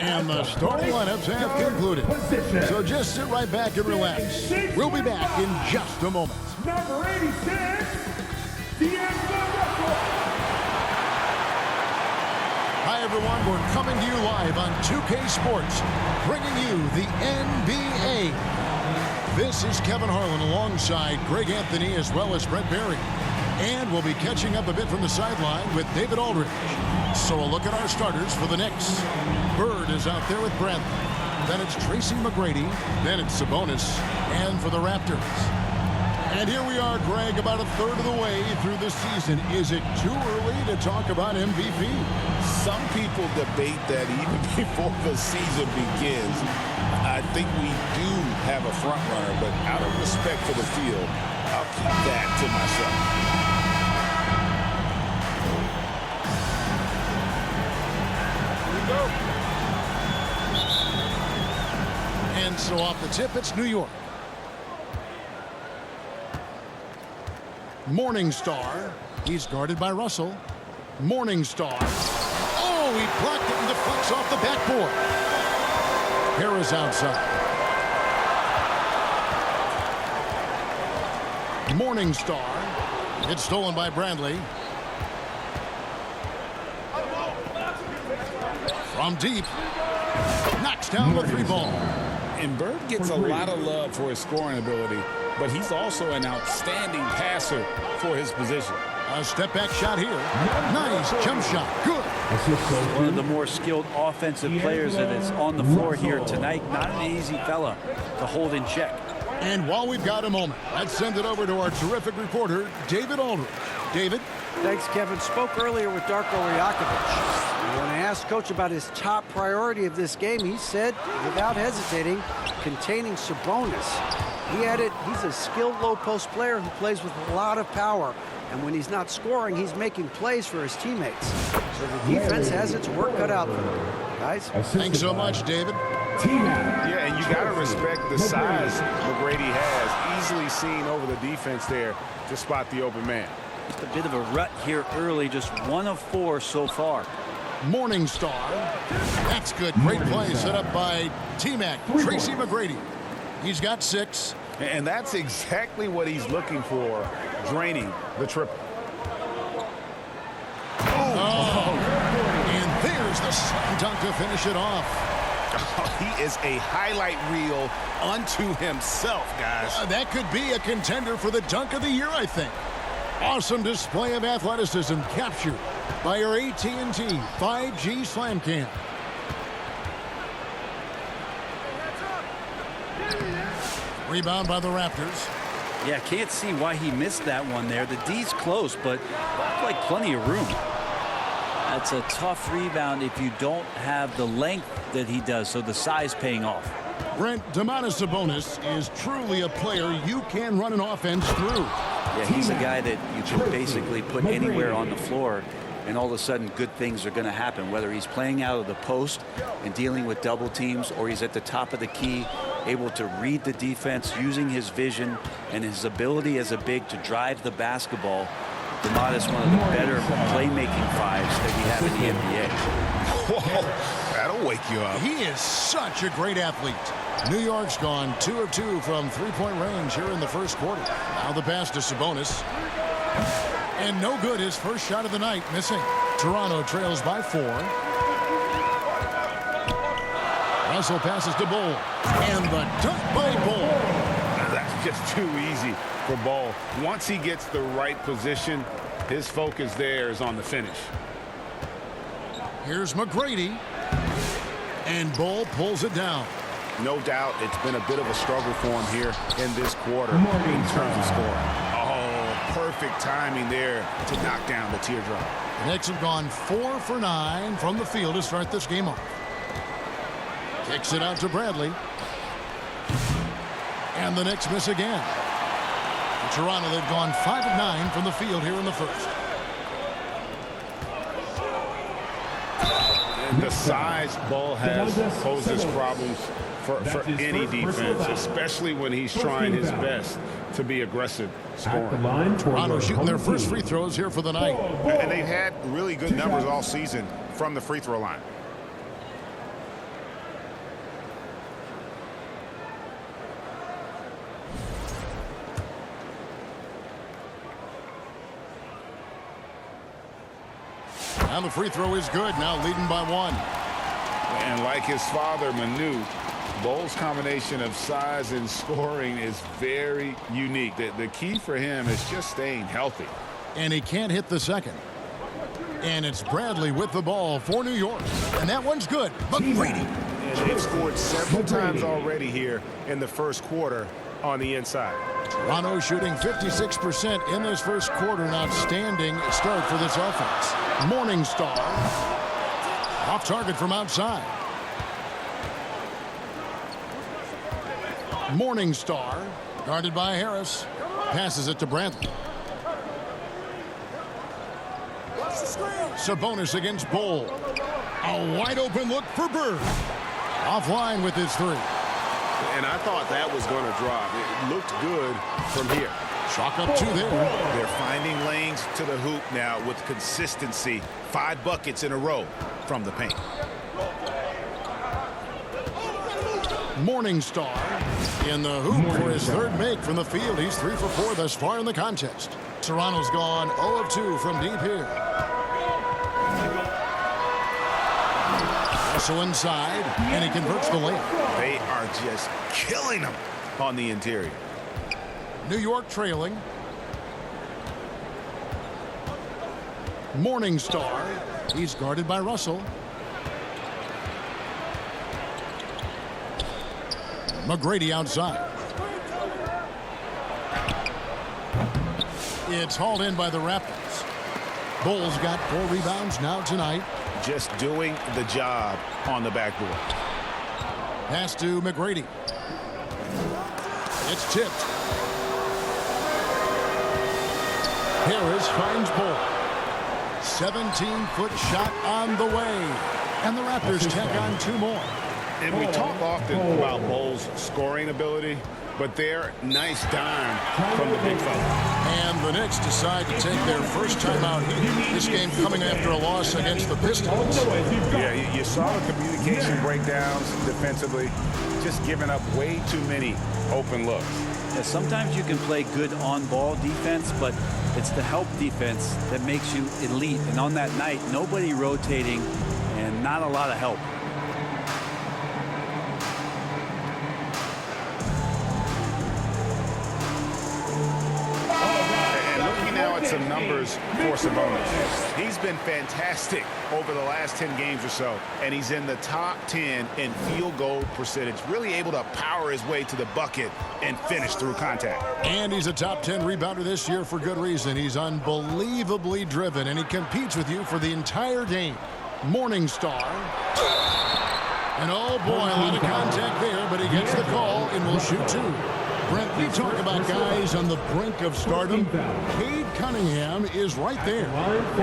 And the starting lineups have concluded. So just sit right back and relax. We'll be back in just a moment. Number 86, Hi, everyone. We're coming to you live on 2K Sports, bringing you the NBA. This is Kevin Harlan alongside Greg Anthony as well as Brett Barry. And we'll be catching up a bit from the sideline with David Aldridge. So a look at our starters for the Knicks. Bird is out there with Bradley. Then it's Tracy McGrady. Then it's Sabonis. And for the Raptors. And here we are, Greg, about a third of the way through the season. Is it too early to talk about MVP? Some people debate that even before the season begins. I think we do have a front runner, but out of respect for the field, I'll keep that to myself. And so off the tip, it's New York. Morningstar. He's guarded by Russell. Morningstar. Oh, he blocked it and deflects off the backboard. Harris outside. Morningstar. It's stolen by Bradley. From deep. Knocks down the three ball. And Bird gets a lot of love for his scoring ability, but he's also an outstanding passer for his position. A step back shot here. Nice jump shot. Good. One of the more skilled offensive players that is on the floor here tonight. Not an easy fella to hold in check. And while we've got a moment, let's send it over to our terrific reporter, David Aldridge. David? Thanks, Kevin. Spoke earlier with Darko Rajakovic. When I asked Coach about his top priority of this game, he said, without hesitating, containing Sabonis. He added, he's a skilled low-post player who plays with a lot of power. And when he's not scoring, he's making plays for his teammates. So the defense has its work cut out for them. Guys? Thanks so much, David. Yeah, and you got to respect the size McGrady has. Easily seen over the defense there to spot the open man. Just a bit of a rut here early, just 1 of 4 so far. Morningstar. That's good. Great play set up by T-Mac. Tracy McGrady. He's got 6. And that's exactly what he's looking for, draining the triple. Oh. And there's the slam dunk to finish it off. He is a highlight reel unto himself, guys. That could be a contender for the dunk of the year, I think. Awesome display of athleticism captured by our AT&T 5G Slam Cam. Rebound by the Raptors. Yeah, can't see why he missed that one there. The D's close, but like plenty of room. That's a tough rebound if you don't have the length that he does, so the size paying off. Brent, Domantas Sabonis is truly a player you can run an offense through. Yeah, he's a guy that you can basically put anywhere on the floor, and all of a sudden good things are going to happen, whether he's playing out of the post and dealing with double teams, or he's at the top of the key, able to read the defense, using his vision and his ability as a big to drive the basketball. Domantas, one of the better playmaking fives that we have in the NBA. Whoa, that'll wake you up. He is such a great athlete. New York's gone 2 of 2 from three-point range here in the first quarter. Now the pass to Sabonis. And no good, his first shot of the night, missing. Toronto trails by 4. Russell passes to Bol. And the dunk by Bol. That's just too easy for Bol. Once he gets the right position, his focus there is on the finish. Here's McGrady. And Bol pulls it down. No doubt it's been a bit of a struggle for him here in this quarter in terms of scoring. Oh, perfect timing there to knock down the teardrop. The Knicks have gone 4 for 9 from the field to start this game off. Kicks it out to Bradley. And the Knicks miss again. In Toronto, they've gone 5 of 9 from the field here in the first. And the size Bol has poses problems for any defense, especially when he's trying his best to be aggressive scoring. Toronto shooting their first free throws here for the night. And they've had really good numbers all season from the free throw line. And the free throw is good. Now leading by 1. And like his father, Manu, Bole's combination of size and scoring is very unique. The key for him is just staying healthy. And he can't hit the second. And it's Bradley with the ball for New York. And that one's good. Mcgrady. And they've scored several times already here in the first quarter on the inside. Toronto shooting 56% in this first quarter. An outstanding start for this offense. Morningstar. Off target from outside. Morningstar. Guarded by Harris. Passes it to Bradley. Sabonis against Bole. A wide open look for Bird. Offline with his 3. And I thought that was going to drop. It looked good from here. Chalk up 2 there. They're finding lanes to the hoop now with consistency. 5 buckets in a row from the paint. Morningstar in the hoop for his 3rd make from the field. He's 3 for 4 thus far in the contest. Toronto's gone 0 of 2 from deep here. Also inside, and he converts the layup. They are just killing them on the interior. New York trailing. Morningstar. He's guarded by Russell. Mcgrady outside. It's hauled in by the Raptors. Bull's got 4 rebounds now tonight. Just doing the job on the backboard. Pass to Mcgrady. It's tipped. Harris finds Bull. 17-foot shot on the way. And the Raptors tack on 2 more. And we talk often about Bull's scoring ability, but they're nice dime from the big fella. And the Knicks decide to take their first time out here. This game coming after a loss against the Pistons. Yeah, you saw the communication breakdowns defensively, just giving up way too many open looks. Yeah, sometimes you can play good on-ball defense, but it's the help defense that makes you elite. And on that night, nobody rotating and not a lot of help. Some numbers for Sabonis. He's been fantastic over the last 10 games or so, and he's in the top 10 in field goal percentage, really able to power his way to the bucket and finish through contact. And he's a top 10 rebounder this year for good reason. He's unbelievably driven, and he competes with you for the entire game. Morningstar. And oh boy, a lot of contact there, but he gets the call and will shoot 2. Brent, we talk about guys on the brink of stardom. Cade Cunningham is right there.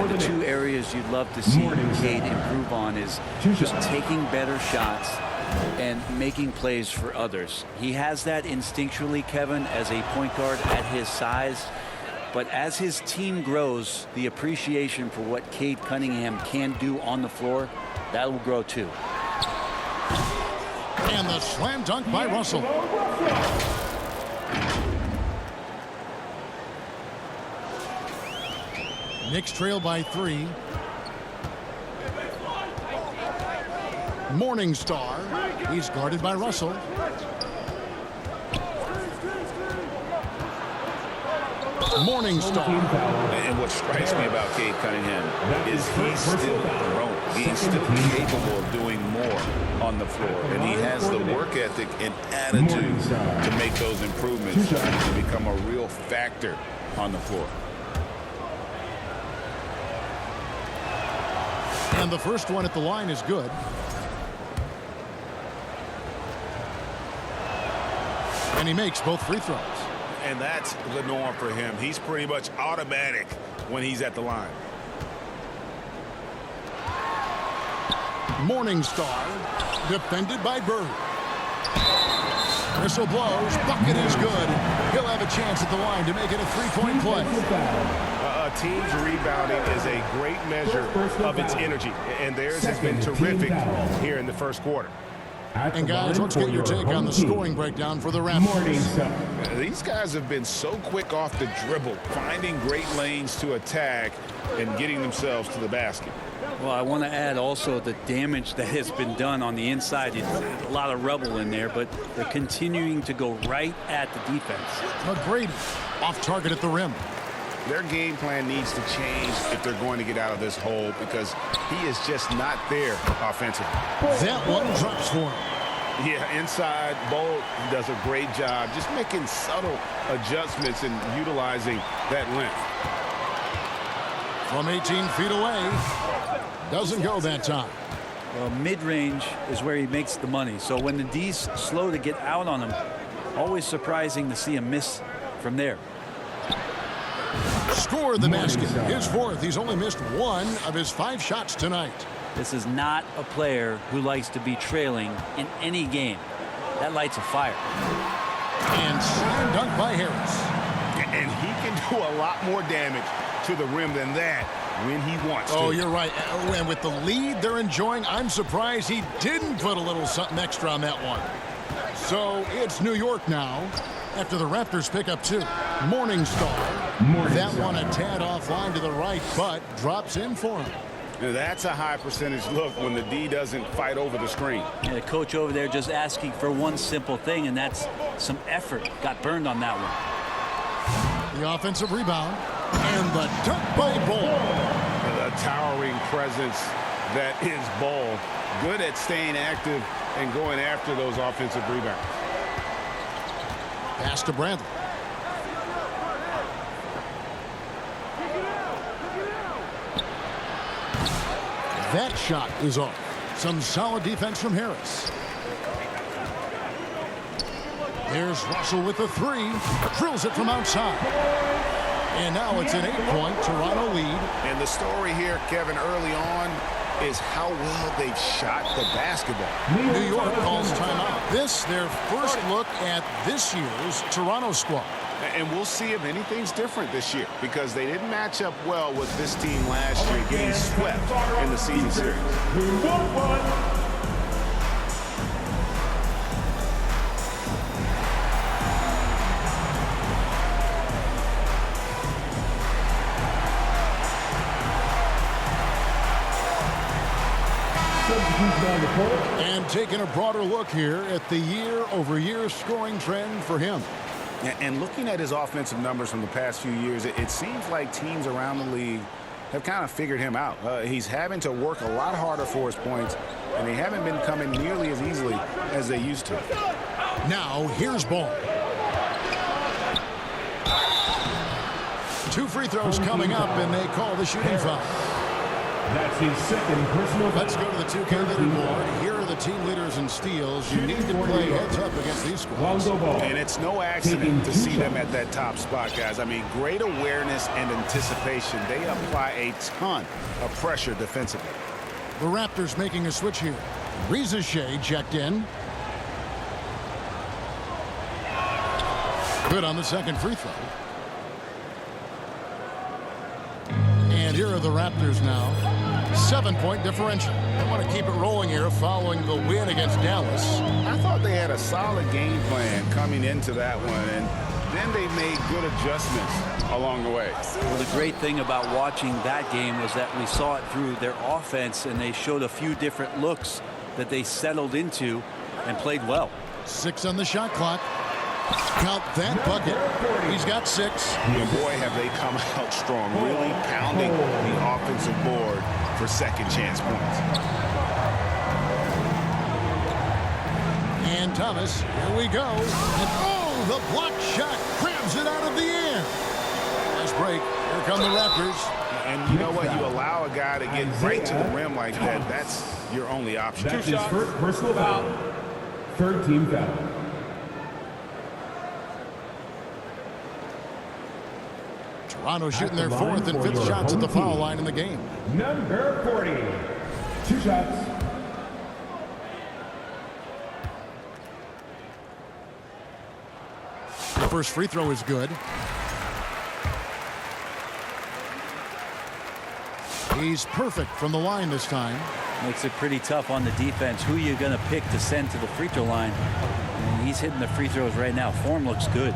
The 2 areas you'd love to see Cade improve on is just taking better shots and making plays for others. He has that instinctually, Kevin, as a point guard at his size. But as his team grows, the appreciation for what Cade Cunningham can do on the floor, that will grow too. And the slam dunk by Russell. Knicks trail by 3. Morningstar. He's guarded by Russell. Morningstar. And what strikes me about Cade Cunningham is he's still growing. He's still capable of doing more on the floor. And he has the work ethic and attitude to make those improvements to become a real factor on the floor. And the first one at the line is good. And he makes both free throws. And that's the norm for him. He's pretty much automatic when he's at the line. Morningstar, defended by Bird. Whistle blows, bucket is good. He'll have a chance at the line to make it a 3-point play. A team's rebounding is a great measure of its energy, and theirs has been terrific here in the first quarter. And guys, let's get your take on the scoring breakdown for the Raptors. These guys have been so quick off the dribble, finding great lanes to attack and getting themselves to the basket. Well, I want to add also the damage that has been done on the inside. A lot of rubble in there, but they're continuing to go right at the defense. McGrady off target at the rim. Their game plan needs to change if they're going to get out of this hole, because he is just not there offensively. That one drops for him. Yeah, inside, Bolt does a great job just making subtle adjustments and utilizing that length. From 18 feet away. Doesn't go that time. Well, mid-range is where he makes the money. So when the D's slow to get out on him, always surprising to see him miss from there. Scored the basket. His fourth. He's only missed one of his 5 shots tonight. This is not a player who likes to be trailing in any game. That lights a fire. And slam dunk by Harris. And he can do a lot more damage to the rim than that when he wants to. Oh, you're right. And with the lead they're enjoying, I'm surprised he didn't put a little something extra on that one. So it's New York now after the Raptors pick up 2. Morningstar. That one a tad offline to the right, but drops in for him. Now that's a high percentage look when the D doesn't fight over the screen. And the coach over there just asking for one simple thing, and that's some effort. Got burned on that one. The offensive rebound. And the dunk by Ball. A towering presence that is Ball. Good at staying active and going after those offensive rebounds. Pass to Bradley. That shot is off. Some solid defense from Harris. Here's Russell with the 3. Drills it from outside. And now it's an 8-point Toronto lead. And the story here, Kevin, early on is how well they've shot the basketball. New York calls timeout. This, their first look at this year's Toronto squad. And we'll see if anything's different this year, because they didn't match up well with this team last year, getting swept in the season series. And taking a broader look here at the year-over-year scoring trend for him. And looking at his offensive numbers from the past few years, it seems like teams around the league have kind of figured him out. He's having to work a lot harder for his points, and they haven't been coming nearly as easily as they used to. Now, here's Ball. 2 free throws coming up, and they call the shooting foul. That's his second personal. Let's go to the 2K leaderboard. Here are the team leaders in steals. You need to play heads up against these squads. And it's no accident to see them at that top spot, guys. I mean, great awareness and anticipation. They apply a ton of pressure defensively. The Raptors making a switch here. Shea checked in. Good on the second free throw. And here are the Raptors now. 7-point differential. They want to keep it rolling here following the win against Dallas. I thought they had a solid game plan coming into that one, and then they made good adjustments along the way. Well, the great thing about watching that game was that we saw it through their offense, and they showed a few different looks that they settled into and played well. 6 on the shot clock. Count that bucket. He's got 6. And boy, have they come out strong, really pounding the offensive board for second chance points. And Thomas, here we go. And oh, the block shot grabs it out of the air. Nice break. Here come the Raptors. And you know what? You allow a guy to get right to the rim like that. That's your only option. That's his first personal foul. Third team foul. Toronto shooting their 4th and 5th shots at the foul line in the game. Number 40. 2 shots. The first free throw is good. He's perfect from the line this time. Makes it pretty tough on the defense. Who are you going to pick to send to the free throw line? And he's hitting the free throws right now. Form looks good.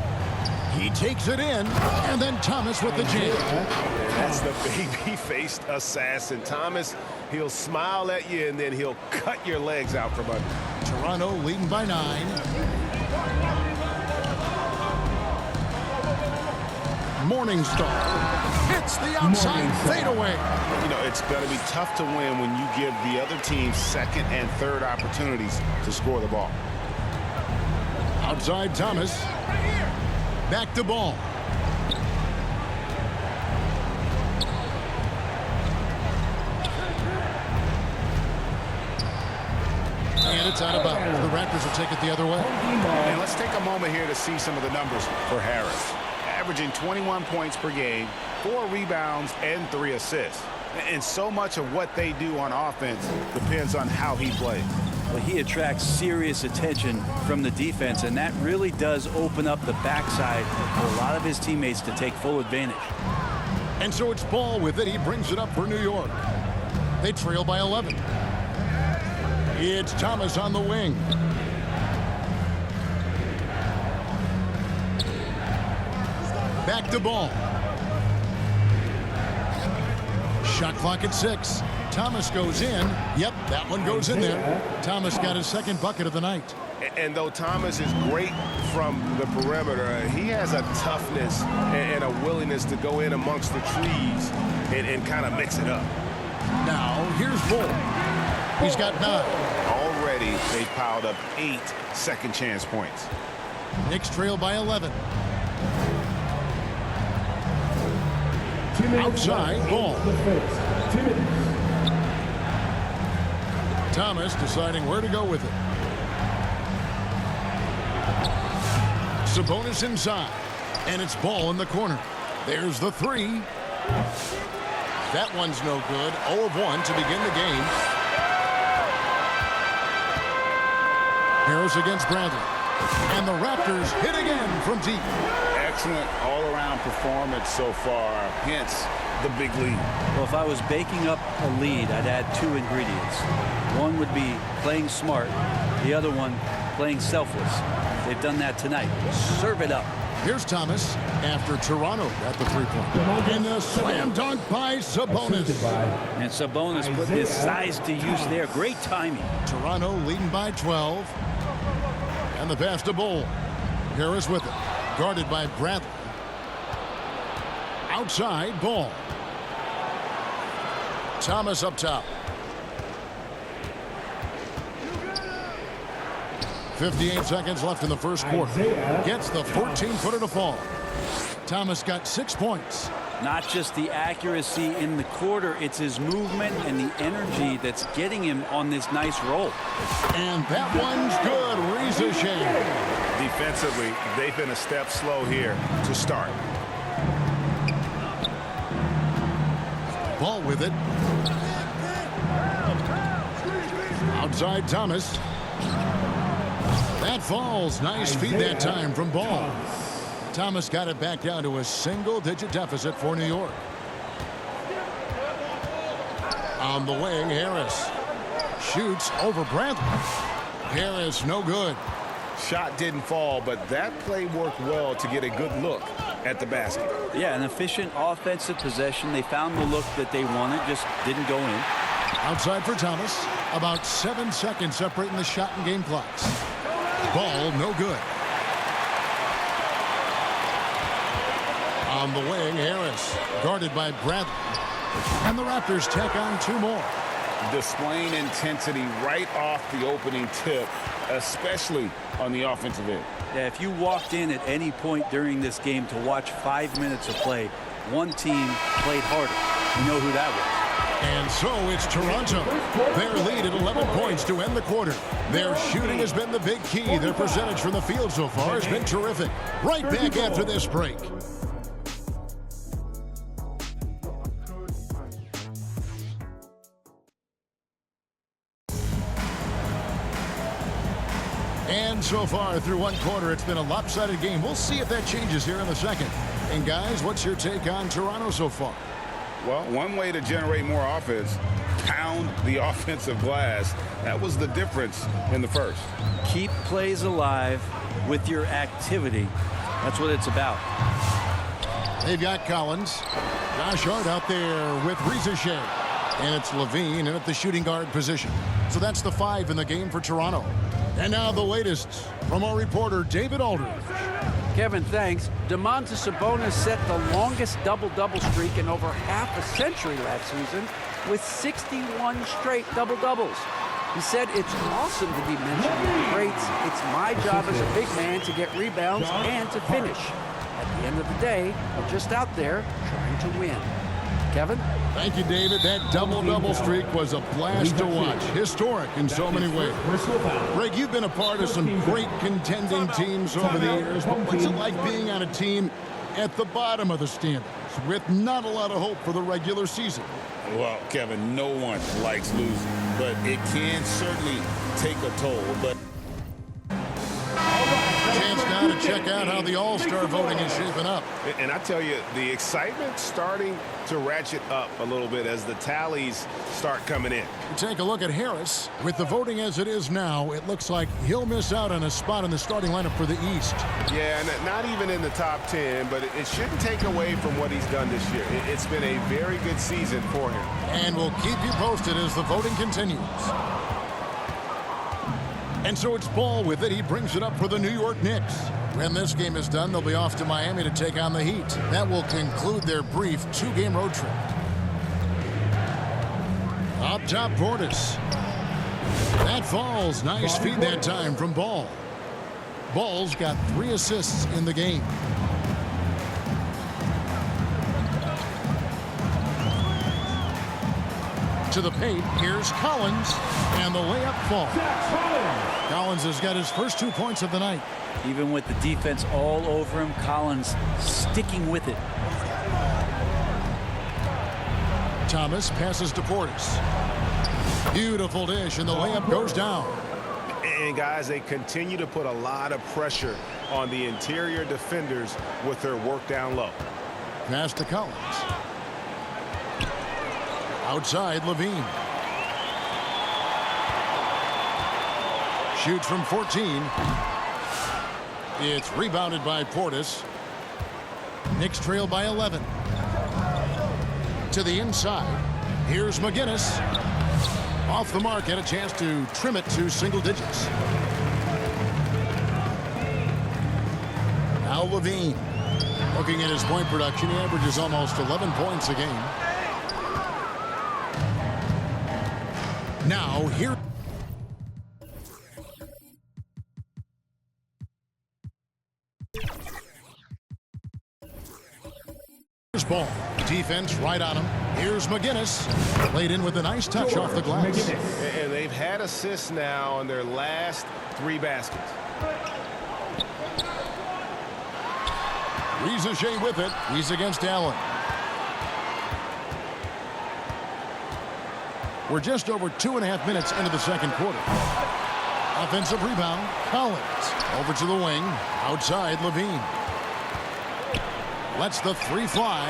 He takes it in, and then Thomas with the jam. That's the baby-faced assassin. Thomas, he'll smile at you, and then he'll cut your legs out from under. Toronto leading by 9. Morningstar hits the outside fadeaway. You know, it's going to be tough to win when you give the other team second and third opportunities to score the ball. Outside Thomas. Back to Ball. And it's out of bounds. The Raptors will take it the other way. And let's take a moment here to see some of the numbers for Harris. Averaging 21 points per game, 4 rebounds, and 3 assists. And so much of what they do on offense depends on how he plays. Well, he attracts serious attention from the defense, and that really does open up the backside for a lot of his teammates to take full advantage. And so it's Ball with it. He brings it up for New York. They trail by 11. It's Thomas on the wing. Back to Ball. Shot clock at 6. Thomas goes in. Yep, that one goes in there. Thomas got his second bucket of the night. And though Thomas is great from the perimeter, he has a toughness and a willingness to go in amongst the trees and kind of mix it up. Now, here's Bull. He's got 9. Already, they piled up 8 second chance points. Knicks trail by 11. Outside, Ball. Thomas deciding where to go with it. Sabonis inside. And it's Ball in the corner. There's the 3. That one's no good. 0 of 1 to begin the game. Harris against Bradley. And the Raptors hit again from deep. Excellent all-around performance so far, hence the big lead. Well, if I was baking up a lead, I'd add 2 ingredients. One would be playing smart. The other one, playing selfless. They've done that tonight. Serve it up. Here's Thomas after Toronto at the 3-point. And the slam dunk by Sabonis. And Sabonis put his size to use there. Great timing. Toronto leading by 12. And the pass to Bull. Harris with it. Guarded by Bradley. Outside, Ball. Thomas up top. 58 seconds left in the first quarter. Gets the 14-footer to fall. Thomas got 6 points. Not just the accuracy in the quarter, it's his movement and the energy that's getting him on this nice roll. And that one's good. Ricochet. Defensively, they've been a step slow here to start. Ball with it. Outside Thomas. That falls. Nice feed that time from Ball. Thomas got it back down to a single-digit deficit for New York. On the wing, Harris. Shoots over Bradley. Harris, no good. Shot didn't fall, but that play worked well to get a good look at the basket. Yeah, an efficient offensive possession. They found the look that they wanted, just didn't go in. Outside for Thomas. About 7 seconds separating the shot and game clocks. Ball, no good. On the wing, Harris. Guarded by Bradley. And the Raptors tack on 2 more. Displaying intensity right off the opening tip, especially on the offensive end. Yeah, if you walked in at any point during this game to watch 5 minutes of play, one team played harder. You know who that was. And so it's Toronto. Their lead at 11 points to end the quarter. Their shooting has been the big key. Their percentage from the field so far has been terrific. Right back after this break. And so far through one quarter, it's been a lopsided game. We'll see if that changes here in the second. And guys, what's your take on Toronto so far? Well, one way to generate more offense, pound the offensive glass. That was the difference in the first. Keep plays alive with your activity. That's what it's about. They've got Collins. Josh Hart out there with Rizachet. And it's Levine in at the shooting guard position. So that's the 5 in the game for Toronto. And now the latest from our reporter, David Aldridge. Kevin, thanks. Domantas Sabonis set the longest double-double streak in over half a century last season with 61 straight double-doubles. He said, it's awesome to be mentioned in the greats. It's my job as a big man to get rebounds and to finish. At the end of the day, we're just out there trying to win. Kevin? Thank you, David. That double-double streak was a blast to watch. Historic in so many ways. Greg, you've been a part of some great contending teams over the years, but what's it like being on a team at the bottom of the standings with not a lot of hope for the regular season? Well, Kevin, no one likes losing, but it can certainly take a toll. But Chance now to check out how the All-Star voting is shaping up. And I tell you, the excitement's starting to ratchet up a little bit as the tallies start coming in. Take a look at Harris. With the voting as it is now, it looks like he'll miss out on a spot in the starting lineup for the East. Yeah, and not even in the top 10, but it shouldn't take away from what he's done this year. It's been a very good season for him. And we'll keep you posted as the voting continues. And so it's Ball with it. He brings it up for the New York Knicks. When this game is done, they'll be off to Miami to take on the Heat. That will conclude their brief 2-game road trip. Up top, Portis. That falls. Nice feed that time from Ball. Ball's got 3 assists in the game. To the paint, here's Collins, and the layup falls. Collins has got his first 2 points of the night. Even with the defense all over him, Collins sticking with it. Thomas passes to Portis. Beautiful dish, and the layup goes down. And guys, they continue to put a lot of pressure on the interior defenders with their work down low. Pass to Collins. Outside, Levine. Shoots from 14. It's rebounded by Portis. Knicks trail by 11. To the inside. Here's McGinnis. Off the mark, had a chance to trim it to single digits. Now Levine. Looking at his point production, he averages almost 11 points a game. Now here. Here's Ball. Defense right on him. Here's McGinnis. Laid in with a nice touch off the glass. And they've had assists now on their last 3 baskets. Rizachet with it. He's against Allen. We're just over 2.5 minutes into the second quarter. Offensive rebound. Collins. Over to the wing. Outside, Levine. Lets the 3 fly.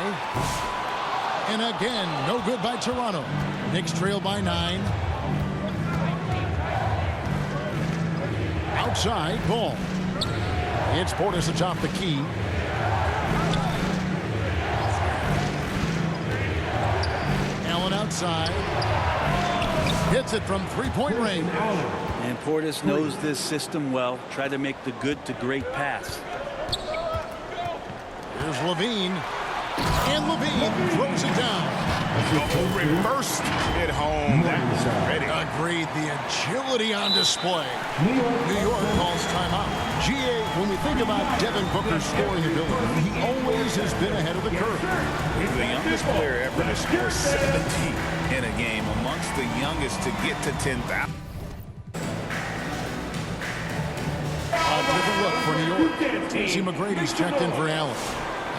And again, no good by Toronto. Knicks trail by 9. Outside, Ball. It's Portis atop the key. Allen outside. Hits it from 3-point range. And Portis knows this system well. Try to make the good to great pass. Here's Levine. And Levine throws it down. Reversed it home. That's ready. Agreed. The agility on display. New York calls timeout. GA, when we think about Devin Booker's scoring ability, he always has been ahead of the curve. he's the youngest player ever to score 70 in a game, amongst the youngest to get to 10,000. A different look for New York. Tracy Mcgrady's checked in for Allen.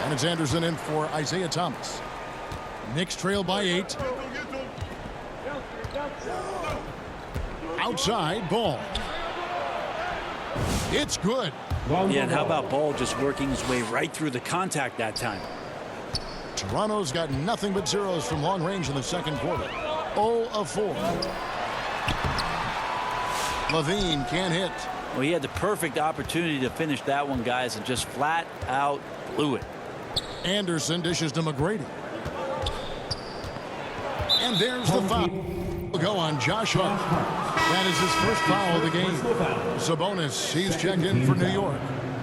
And it's Anderson in for Isaiah Thomas. Knicks trail by 8. Outside, Ball. It's good. Yeah, and how about Ball just working his way right through the contact that time? Toronto's got nothing but zeros from long range in the second quarter. 0 of 4. Levine can't hit. Well, he had the perfect opportunity to finish that one, guys, and just flat out blew it. Anderson dishes to Mcgrady. And there's the foul. Will go on Josh Hart. That is his first foul of the game. Sabonis, he's checked in for New York.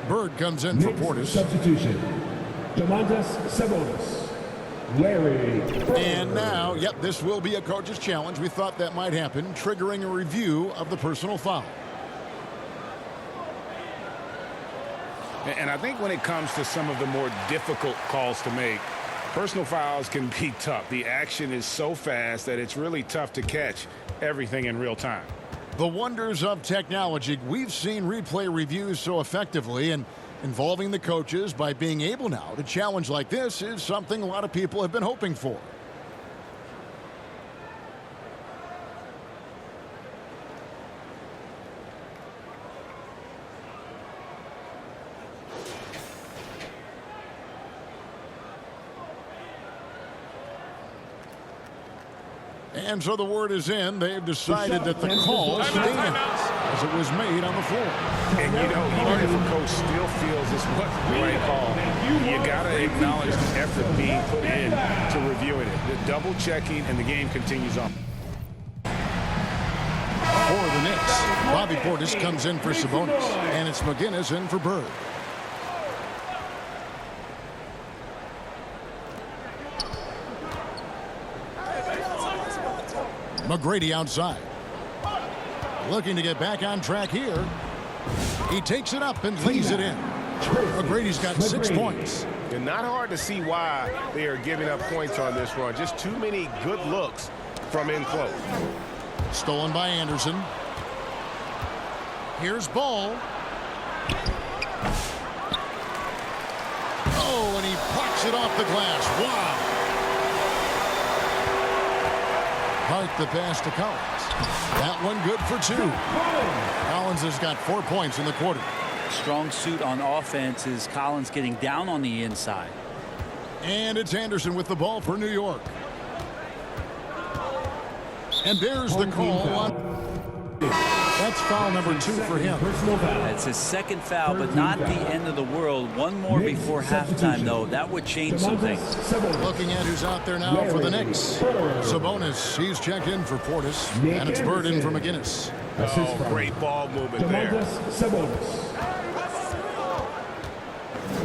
Bird comes in for Portis. Substitution. Domantas Sabonis. Larry. And now, yep, this will be a coach's challenge. We thought that might happen, triggering a review of the personal foul. And I think when it comes to some of the more difficult calls to make, personal fouls can be tough. The action is so fast that it's really tough to catch everything in real time. The wonders of technology. We've seen replay reviews so effectively, and involving the coaches by being able now to challenge like this is something a lot of people have been hoping for. And so the word is in. They've decided that the call stands as it was made on the floor. And you know, even if a coach still feels this wasn't the right call, you got to acknowledge the effort being put in to reviewing it. The double checking, and the game continues on. For the Knicks, Bobby Portis comes in for Sabonis, and it's McGinnis in for Bird. Mcgrady outside. Looking to get back on track here. He takes it up and lays it in. McGrady's got 6 points. And not hard to see why they are giving up points on this run. Just too many good looks from in close. Stolen by Anderson. Here's Ball. Oh, and he plucks it off the glass. Wow. Hart the pass to Collins. That one good for 2. Collins has got 4 points in the quarter. Strong suit on offense is Collins getting down on the inside. And it's Anderson with the ball for New York. And there's the call on. That's foul number 2 for him. That's his second foul, but not the end of the world. One more before halftime, though. That would change some things. Looking at who's out there now for the Knicks. Sabonis, he's checked in for Portis. And it's Bird in for McGinnis. Oh, great ball movement there.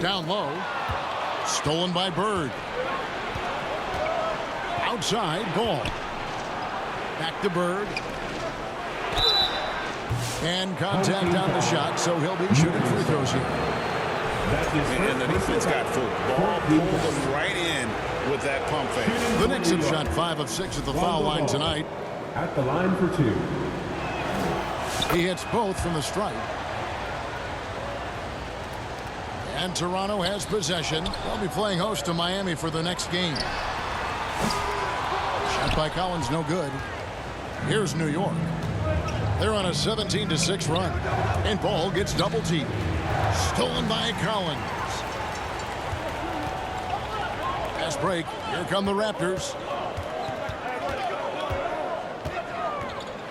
Down low. Stolen by Bird. Outside, Ball. Back to Bird. And contact on the shot, so he'll be shooting free throws here. And the defense got full. Ball pulled them right in with that pump fake. The Knicks have shot 5 of 6 at the foul line tonight. At the line for 2. He hits both from the stripe. And Toronto has possession. They'll be playing host to Miami for the next game. Shot by Collins, no good. Here's New York. They're on a 17-6 run. And Ball gets double teamed. Stolen by Collins. Fast break. Here come the Raptors.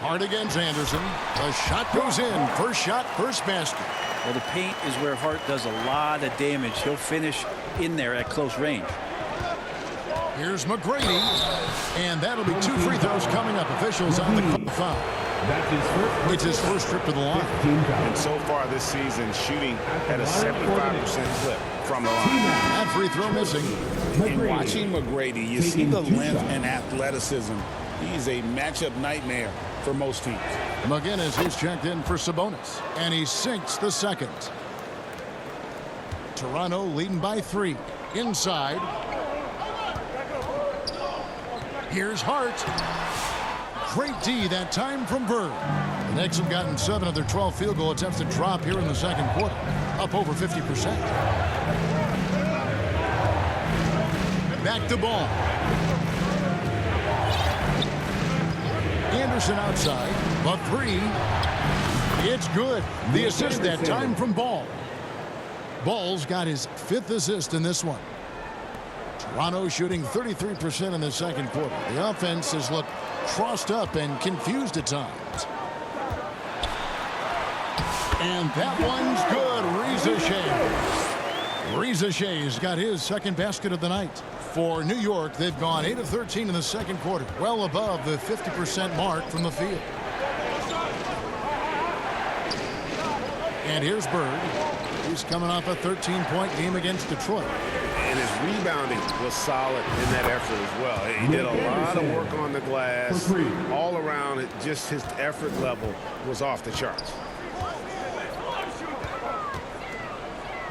Hard against Anderson. The shot goes in. First shot, first basket. Well, the paint is where Hart does a lot of damage. He'll finish in there at close range. Here's Mcgrady. And that'll be 2 free throws coming up. Officials on the foul. It's his first trip to the line. And so far this season, shooting at a 75% clip from the line. That free throw missing. And watching Mcgrady, you see the length and athleticism. He's a matchup nightmare for most teams. McGinnis, he's checked in for Sabonis. And he sinks the second. Toronto leading by 3. Inside. Here's Hart. Great D that time from Bird. The Knicks have gotten 7 of their 12 field goal attempts to drop here in the second quarter. Up over 50%. Back to Ball. Anderson outside. But 3. It's good. The assist that time from Ball. Ball's got his 5th assist in this one. Toronto shooting 33% in the second quarter. The offense has looked crossed up and confused at times. And that one's good. Reza Shea's got his second basket of the night. For New York, they've gone 8 of 13 in the second quarter, well above the 50% mark from the field. And here's Bird. He's coming off a 13-point game against Detroit. And his rebounding was solid in that effort as well. He did a lot of work on the glass. All around, just his effort level was off the charts.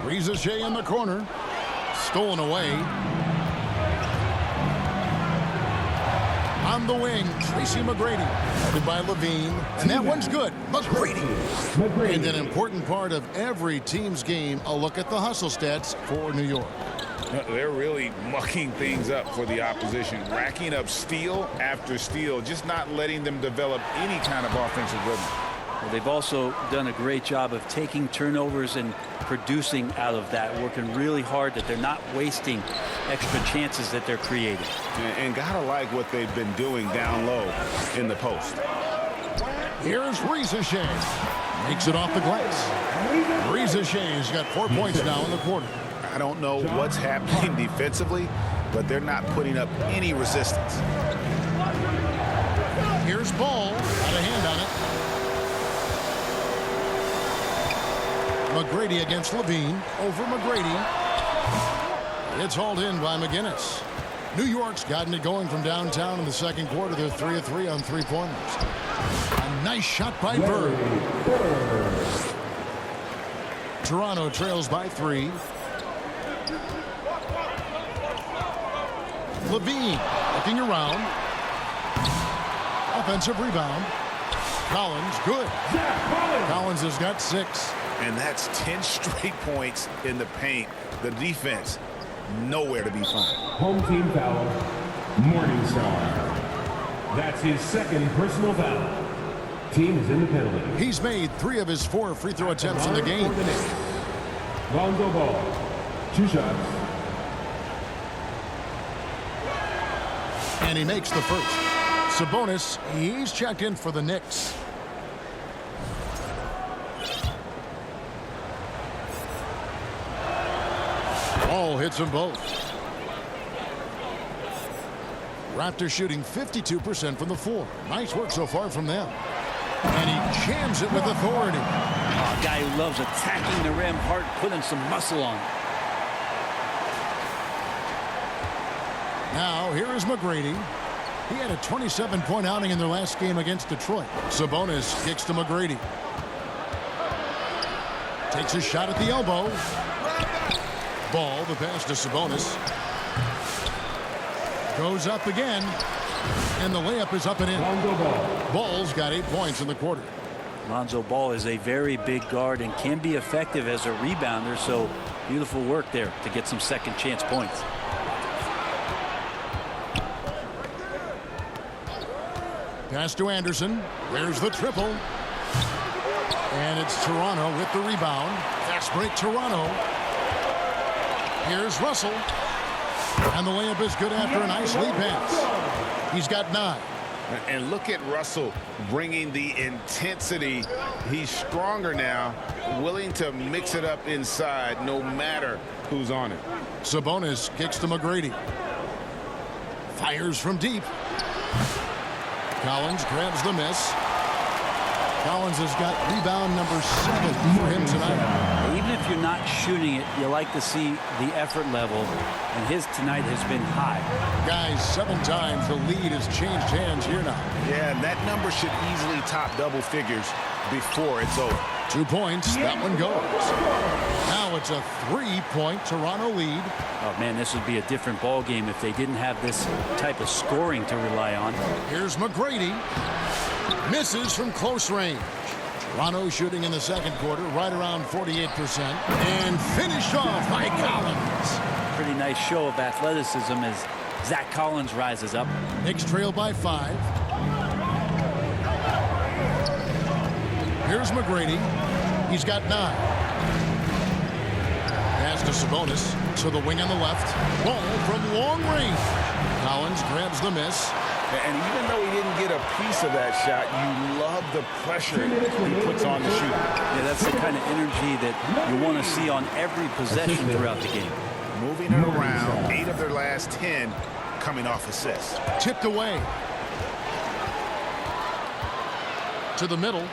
Reza Shea in the corner. Stolen away. On the wing, Tracy Mcgrady. Guarded by Levine. And that one's good. Mcgrady. And an important part of every team's game, a look at the hustle stats for New York. They're really mucking things up for the opposition, racking up steal after steal, just not letting them develop any kind of offensive rhythm. Well, they've also done a great job of taking turnovers and producing out of that, working really hard that they're not wasting extra chances that they're creating. And gotta like what they've been doing down low in the post. Here's Reza Shea. Makes it off the glass. Reza Shea's got 4 points now in the quarter. I don't know what's happening defensively, but they're not putting up any resistance. Here's Ball. Got a hand on it. Mcgrady against Levine. Over Mcgrady. It's hauled in by McGinnis. New York's gotten it going from downtown in the second quarter. They're 3 of 3 on three-pointers. A nice shot by Bird. Toronto trails by 3. Levine looking around. Offensive rebound. Collins, good. Collins has got 6. And that's 10 straight points in the paint. The defense, nowhere to be found. Home team foul, Morningstar. That's his second personal foul. Team is in the penalty. He's made 3 of his 4 free throw attempts in the game. Lonzo Ball, 2 shots. And he makes the first. Sabonis, he's checked in for the Knicks. Ball hits them both. Raptors shooting 52% from the floor. Nice work so far from them. And he jams it with authority. A guy who loves attacking the rim hard, putting some muscle on. Now, here is Mcgrady. He had a 27-point outing in their last game against Detroit. Sabonis kicks to Mcgrady. Takes a shot at the elbow. Ball, the pass to Sabonis. Goes up again. And the layup is up and in. Ball's got 8 points in the quarter. Lonzo Ball is a very big guard and can be effective as a rebounder, so beautiful work there to get some second chance points. Pass to Anderson. There's the triple. And it's Toronto with the rebound. Fast break Toronto. Here's Russell. And the layup is good after a nice lead pass. He's got 9. And look at Russell bringing the intensity. He's stronger now, willing to mix it up inside no matter who's on it. Sabonis kicks to Mcgrady. Fires from deep. Collins grabs the miss. Collins has got rebound number 7 for him tonight. Even if you're not shooting it, you like to see the effort level, and his tonight has been high. Guys, 7 times the lead has changed hands here now. Yeah, and that number should easily top double figures before it's over. 2 points, that one goes. Now it's a 3-point Toronto lead. Oh man, this would be a different ball game if they didn't have this type of scoring to rely on. Here's Mcgrady. Misses from close range. Toronto shooting in the second quarter right around 48%. And finished off by Collins. Pretty nice show of athleticism as Zach Collins rises up. Knicks trail by 5. Here's Mcgrady. He's got 9. Pass to Sabonis. To the wing on the left. Ball from long range. Collins grabs the miss. And even though he didn't get a piece of that shot, you love the pressure he puts on the shooter. Yeah, that's the kind of energy that you want to see on every possession throughout the game. Moving it around, 8 of their last 10 coming off assists. Tipped away. To the middle.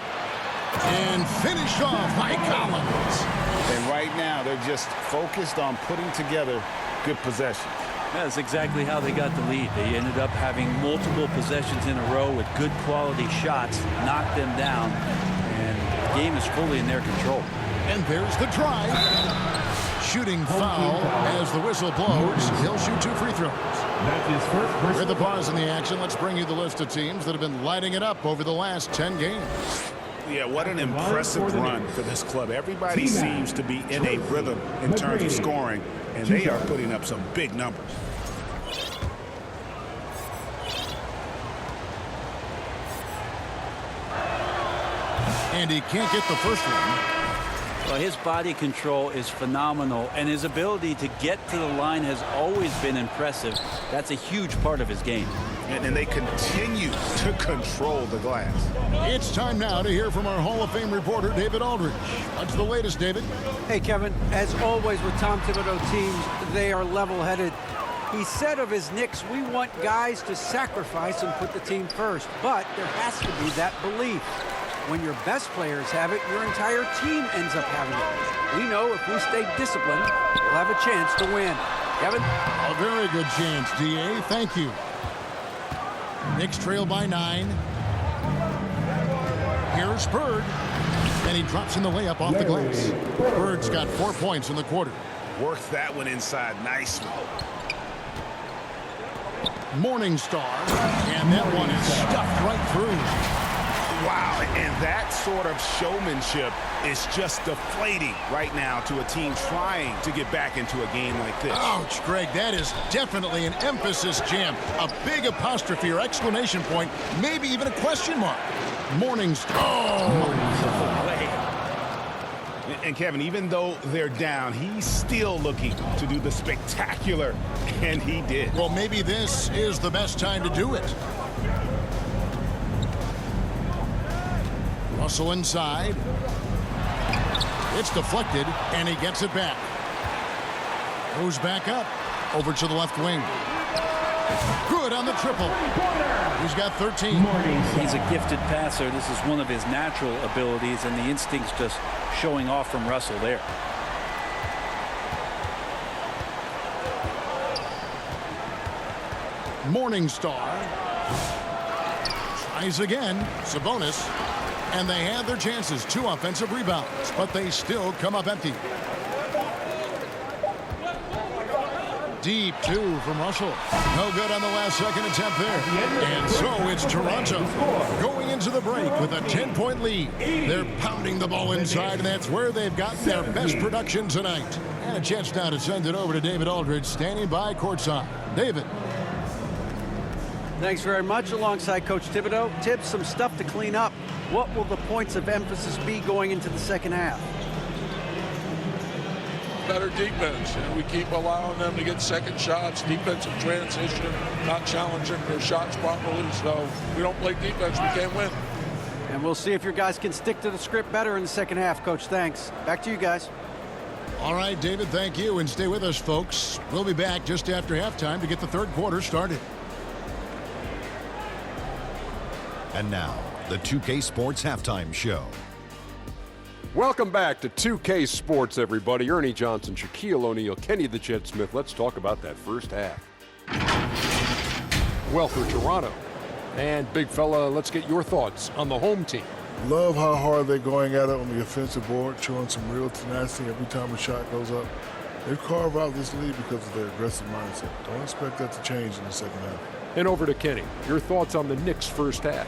And finished off by Collins. And right now, they're just focused on putting together good possessions. That's exactly how they got the lead. They ended up having multiple possessions in a row with good quality shots, knocked them down, and the game is fully in their control. And there's the drive. Shooting foul as the whistle blows. He'll shoot 2 free throws. That's his first personal With the pause in the action, let's bring you the list of teams that have been lighting it up over the last 10 games. Yeah, what an impressive run for this club. Everybody seems to be in a rhythm in terms of scoring, and they are putting up some big numbers. And he can't get the first one. Well, his body control is phenomenal, and his ability to get to the line has always been impressive. That's a huge part of his game. And they continue to control the glass. It's time now to hear from our Hall of Fame reporter, David Aldridge. What's the latest, David? Hey, Kevin, as always with Tom Thibodeau teams, they are level-headed. He said of his Knicks, we want guys to sacrifice and put the team first, but there has to be that belief. When your best players have it, your entire team ends up having it. We know if we stay disciplined, we'll have a chance to win. Kevin? A very good chance, D.A. Thank you. Knicks trail by 9. Here's Bird. And he drops in the layup off the glass. Bird's got 4 points in the quarter. Worked that one inside nicely. Morningstar. And that one is stuffed right through. Wow, and that sort of showmanship is just deflating right now to a team trying to get back into a game like this. Ouch, Greg, that is definitely an emphasis jam. A big apostrophe or exclamation point, maybe even a question mark. Morningstar. And Kevin, even though they're down, he's still looking to do the spectacular, and he did. Well, maybe this is the best time to do it. Russell inside. It's deflected, and he gets it back. Goes back up. Over to the left wing. Good on the triple. He's got 13. He's a gifted passer. This is one of his natural abilities, and the instinct's just showing off from Russell there. Morningstar. Tries again. Sabonis. And they had their chances. 2 offensive rebounds, but they still come up empty. Deep 2 from Russell. No good on the last second attempt there. And so it's Toronto going into the break with a 10-point lead. They're pounding the ball inside, and that's where they've gotten their best production tonight. And a chance now to send it over to David Aldridge, standing by courtside. David. Thanks very much. Alongside Coach Thibodeau, Tibbs, some stuff to clean up. What will the points of emphasis be going into the second half? Better defense. We keep allowing them to get second shots, defensive transition, not challenging their shots properly. So we don't play defense, we can't win. And we'll see if your guys can stick to the script better in the second half, Coach. Thanks. Back to you guys. All right, David, thank you. And stay with us, folks. We'll be back just after halftime to get the third quarter started. And now, the 2K Sports Halftime Show. Welcome back to 2K Sports, everybody. Ernie Johnson, Shaquille O'Neal, Kenny the Jet Smith. Let's talk about that first half. Well, for Toronto. And, big fella, let's get your thoughts on the home team. Love how hard they're going at it on the offensive board, showing some real tenacity every time a shot goes up. They've carved out this lead because of their aggressive mindset. Don't expect that to change in the second half. And over to Kenny. Your thoughts on the Knicks' first half.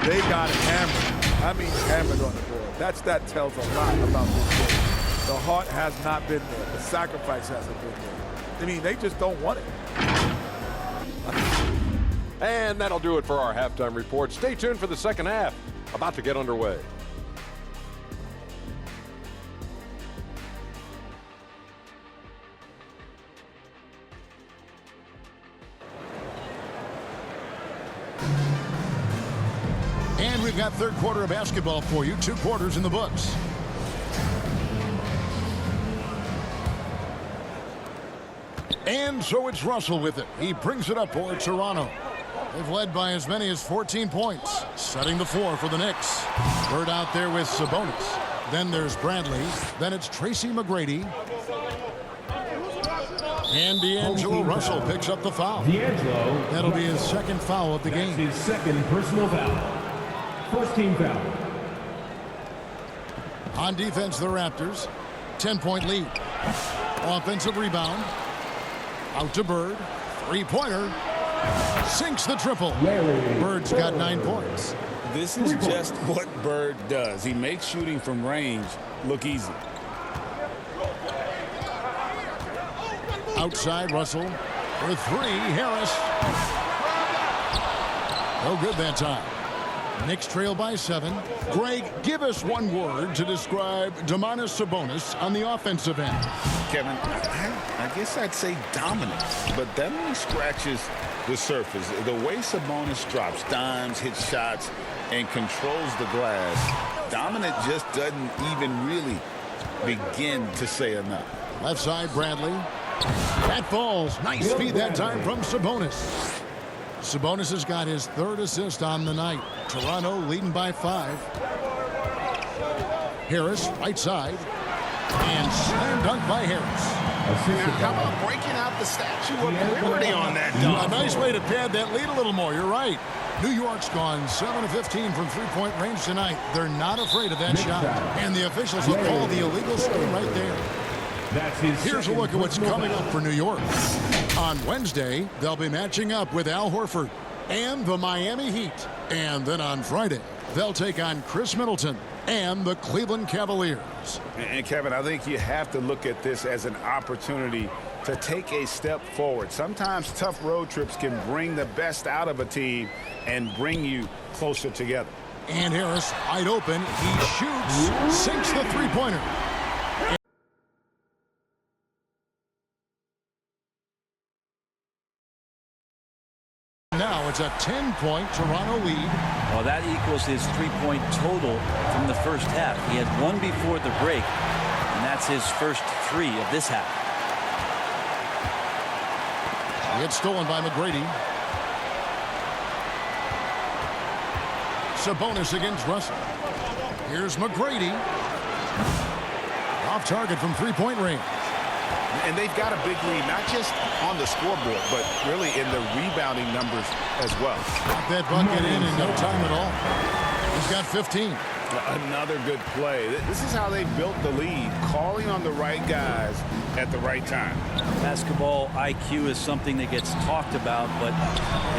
They got hammered. I mean hammered on the board. That tells a lot about this game. The heart has not been there. The sacrifice hasn't been there. I mean, they just don't want it. And that'll do it for our halftime report. Stay tuned for the second half. About to get underway. we've got third quarter of basketball for you. 2 quarters in the books. And so it's Russell with it. He brings it up for Toronto. They've led by as many as 14 points, setting the floor for the Knicks. Bird out there with Sabonis. Then there's Bradley. Then it's Tracy McGrady. And D'Angelo Russell picks up the foul. D'Angelo. That'll be his second foul of the game. His second personal foul. First team foul. On defense, the Raptors. 10-point lead. Offensive rebound. Out to Bird. 3-pointer. Sinks the triple. Bird's got 9 points. This is just what Bird does. He makes shooting from range look easy. Outside, Russell. For 3, Harris. No good that time. Knicks trail by 7. Greg, give us one word to describe Domantas Sabonis on the offensive end. Kevin, I guess I'd say dominant, but that only scratches the surface. The way Sabonis drops dimes, hits shots, and controls the glass, dominant just doesn't even really begin to say enough. Left side, Bradley. That falls. Nice feed that time from Sabonis. Sabonis has got his 3rd assist on the night. Toronto leading by 5. Harris, right side. And slam dunk by Harris. How about breaking out the Statue of Liberty on that dunk? A nice way to pad that lead a little more. You're right. New York's gone 7 of 15 from 3-point range tonight. They're not afraid of that shot. And the officials will call the illegal screen right there. Here's a look at what's coming up for New York. On Wednesday, they'll be matching up with Al Horford and the Miami Heat. And then on Friday, they'll take on Chris Middleton and the Cleveland Cavaliers. And Kevin, I think you have to look at this as an opportunity to take a step forward. Sometimes tough road trips can bring the best out of a team and bring you closer together. And Harris, wide open. He shoots, sinks the 3-pointer. Now it's a 10-point Toronto lead. Well, that equals his 3-point total from the first half. He had 1 before the break, and that's his first 3 of this half. It's stolen by Mcgrady. Sabonis against Russell. Here's McGrady. Off target from 3-point range. And they've got a big lead, not just on the scoreboard, but really in the rebounding numbers as well. Got that bucket in no time at all. He's got 15. Another good play. This is how they built the lead, calling on the right guys at the right time. Basketball IQ is something that gets talked about, but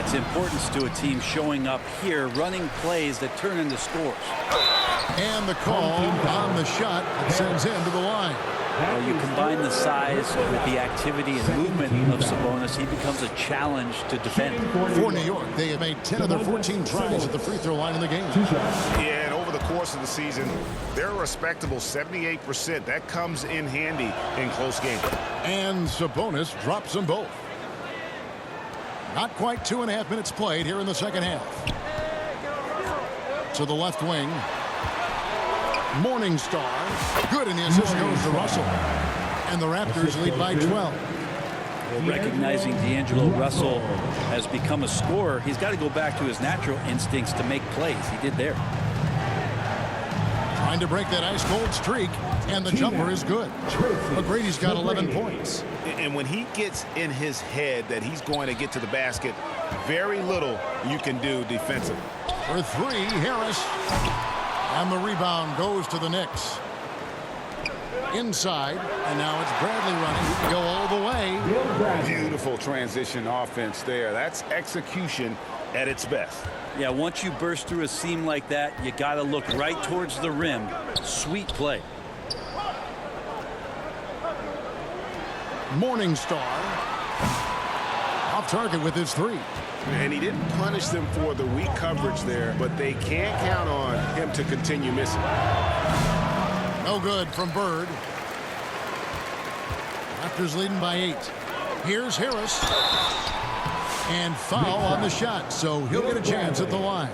its importance to a team showing up here, running plays that turn into scores. And the call on the shot that sends him to the line. Well, you combine the size with the activity and movement of Sabonis, he becomes a challenge to defend. For New York, they have made 10 of their 14 tries at the free throw line in the game. Yeah, and over the course of the season, they're a respectable 78%. That comes in handy in close games. And Sabonis drops them both. Not quite 2.5 minutes played here in the second half. To the left wing. Morningstar. Good, and the assist goes to Russell. And the Raptors lead by 12. Well, recognizing D'Angelo Russell has become a scorer, he's got to go back to his natural instincts to make plays. He did there. Trying to break that ice-cold streak, and the jumper is good. McGrady's got 11 points. And when he gets in his head that he's going to get to the basket, very little you can do defensively. For 3, Harris. And the rebound goes to the Knicks. Inside, and now it's Bradley running. He can go all the way. Beautiful transition offense there. That's execution at its best. Yeah, once you burst through a seam like that, you got to look right towards the rim. Sweet play. Morningstar. Off target with his 3. And he didn't punish them for the weak coverage there, but they can't count on him to continue missing. No good from Bird. Raptors leading by 8. Here's Harris. And foul on the shot, so he'll get a chance at the line.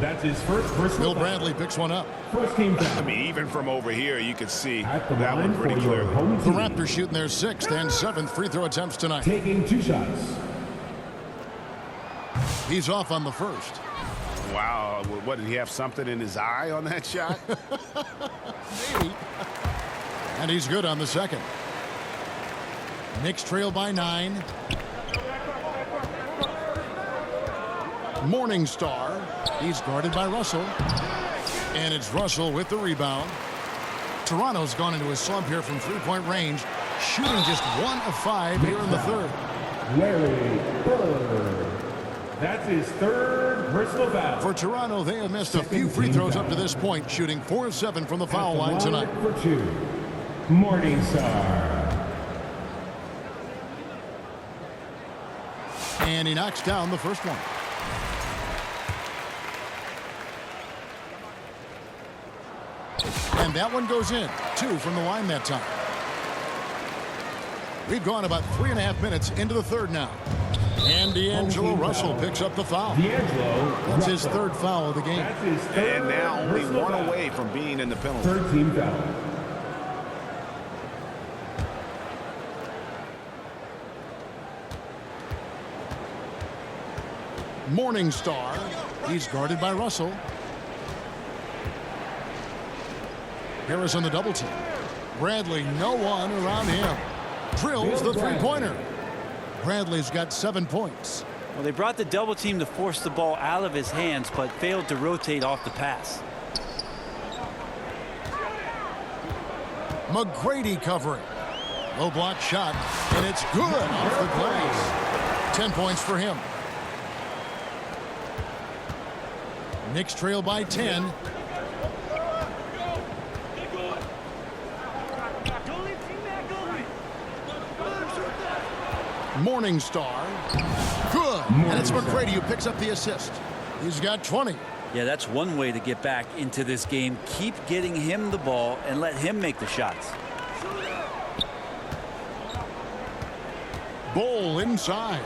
That's his first personal Will Bradley picks one up. First team foul. I mean, even from over here, you can see At the that line one pretty for your clearly. home The team. Raptors shooting their 6th and 7th free throw attempts tonight. Taking 2 shots. He's off on the first. Wow, what, did he have something in his eye on that shot? Maybe. And he's good on the second. Knicks trail by 9. Morningstar. He's guarded by Russell. And it's Russell with the rebound. Toronto's gone into a slump here from three-point range, shooting just 1 of 5 here in the third. Larry Bird. That's his 3rd personal foul. For Toronto, they have missed a few free throws up to this point, shooting 4 of 7 from the foul line tonight. For 2, Morningstar. And he knocks down the first one. And that one goes in. 2 from the line that time. We've gone about 3.5 minutes into the third now. And D'Angelo Russell picks up the foul. That's his 3rd foul of the game. And now only 1 away from being in the penalty. 3rd team foul. Morningstar. He's guarded by Russell. Harris on the double team. Bradley, no one around him. Drills the three-pointer. Bradley's got 7 points. Well, they brought the double team to force the ball out of his hands, but failed to rotate off the pass. Mcgrady covering. Low block shot, and it's good off the glass. 10 points for him. Knicks trail by 10. Morningstar. Good. And it's Mcgrady who picks up the assist. He's got 20. Yeah, that's one way to get back into this game. Keep getting him the ball and let him make the shots. Bowl inside.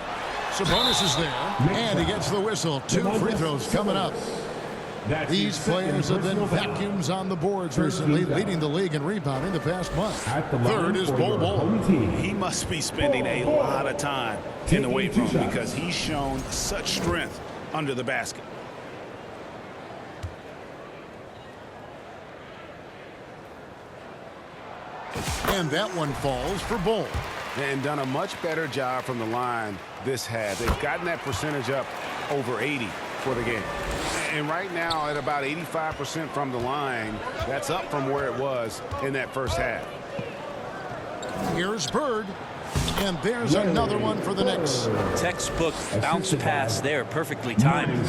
Sabonis is there, and he gets the whistle. 2 free throws coming up. These players have been vacuums on the boards recently, leading the league in rebounding the past month. Third is Bol. He must be spending a lot of time in the weight room because he's shown such strength under the basket. And that one falls for Bol. And done a much better job from the line this half. They've gotten that percentage up over 80 for the game. And right now at about 85% from the line, that's up from where it was in that first half. Here's Bird. And there's another one for the Knicks. Textbook bounce pass there, perfectly timed.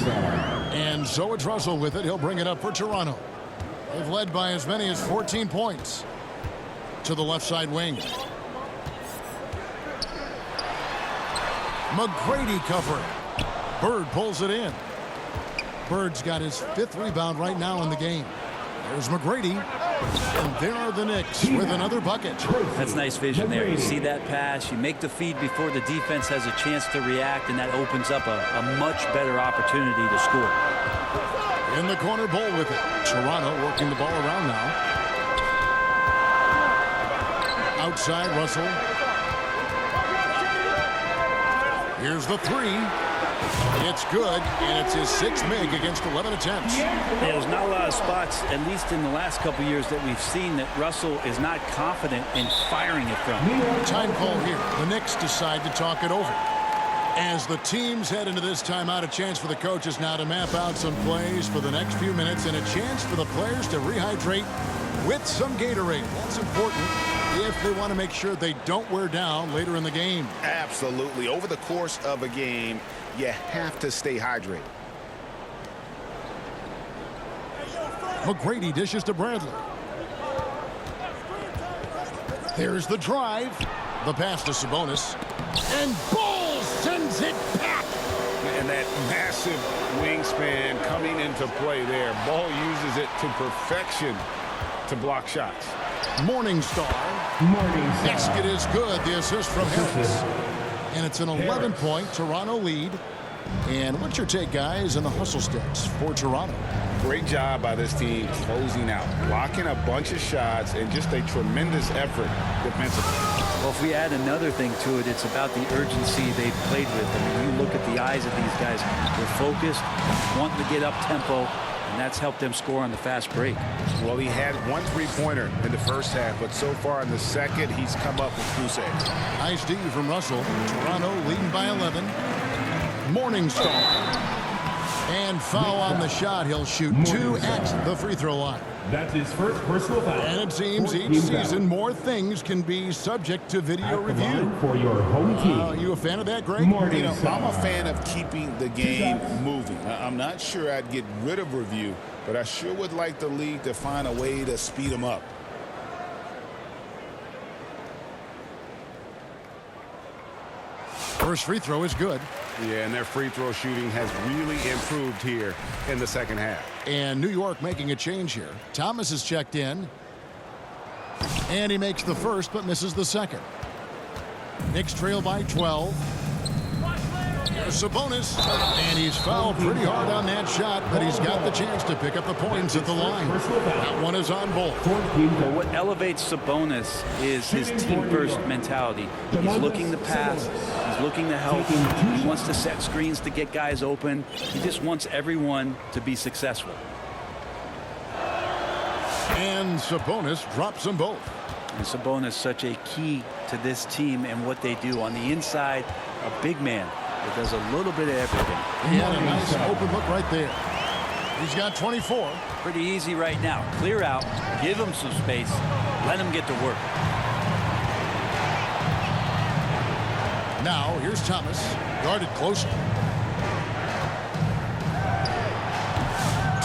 And so it's Russell with it. He'll bring it up for Toronto. They've led by as many as 14 points. To the left side wing. Mcgrady covering. Bird pulls it in. Bird's got his 5th rebound right now in the game. There's Mcgrady. And there are the Knicks with another bucket. That's nice vision there. You see that pass, you make the feed before the defense has a chance to react, and that opens up a much better opportunity to score. In the corner, Bol with it. Toronto working the ball around now. Outside, Russell. Here's the 3. It's good, and it's his 6th make against 11 attempts. Yeah, there's not a lot of spots, at least in the last couple years, that we've seen that Russell is not confident in firing it from. Time call here. The Knicks decide to talk it over. As the teams head into this timeout, a chance for the coaches now to map out some plays for the next few minutes and a chance for the players to rehydrate with some Gatorade. That's important if they want to make sure they don't wear down later in the game. Absolutely. Over the course of a game, you have to stay hydrated. Mcgrady dishes to Bradley. There's the drive. The pass to Sabonis. And Bol sends it back. And that massive wingspan coming into play there. Ball uses it to perfection to block shots. Morningstar. Basket is good. The assist from Harris. And it's an 11-point Toronto lead. And what's your take, guys, on the hustle steps for Toronto? Great job by this team closing out, blocking a bunch of shots, and just a tremendous effort defensively. Well, if we add another thing to it, it's about the urgency they've played with. I mean, you look at the eyes of these guys. They're focused, wanting to get up tempo, and that's helped them score on the fast break. Well, he had one three-pointer in the first half, but so far in the second, he's come up with goose eggs. Nice D from Russell. Toronto leading by 11. Morningstar. And foul on the shot. He'll shoot 2 at the free throw line. That's his first personal foul. And it seems each season more things can be subject to video review. For your home team. You a fan of that, Greg? You know, I'm a fan of keeping the game moving. I'm not sure I'd get rid of review, but I sure would like the league to find a way to speed them up. First free throw is good. Yeah, and their free throw shooting has really improved here in the second half. And New York making a change here. Thomas is checked in. And he makes the first but misses the second. Knicks trail by 12. Here's Sabonis. And he's fouled pretty hard on that shot, but he's got the chance to pick up the points at the line. That one is on Bolt. Well, what elevates Sabonis is his team-first mentality. He's looking to pass. He's looking to help. He wants to set screens to get guys open. He just wants everyone to be successful. And Sabonis drops them both. And Sabonis such a key to this team and what they do. On the inside, a big man that does a little bit of everything. He had a nice open look right there. He's got 24. Pretty easy right now. Clear out, give him some space, let him get to work. Now, here's Thomas, guarded closely.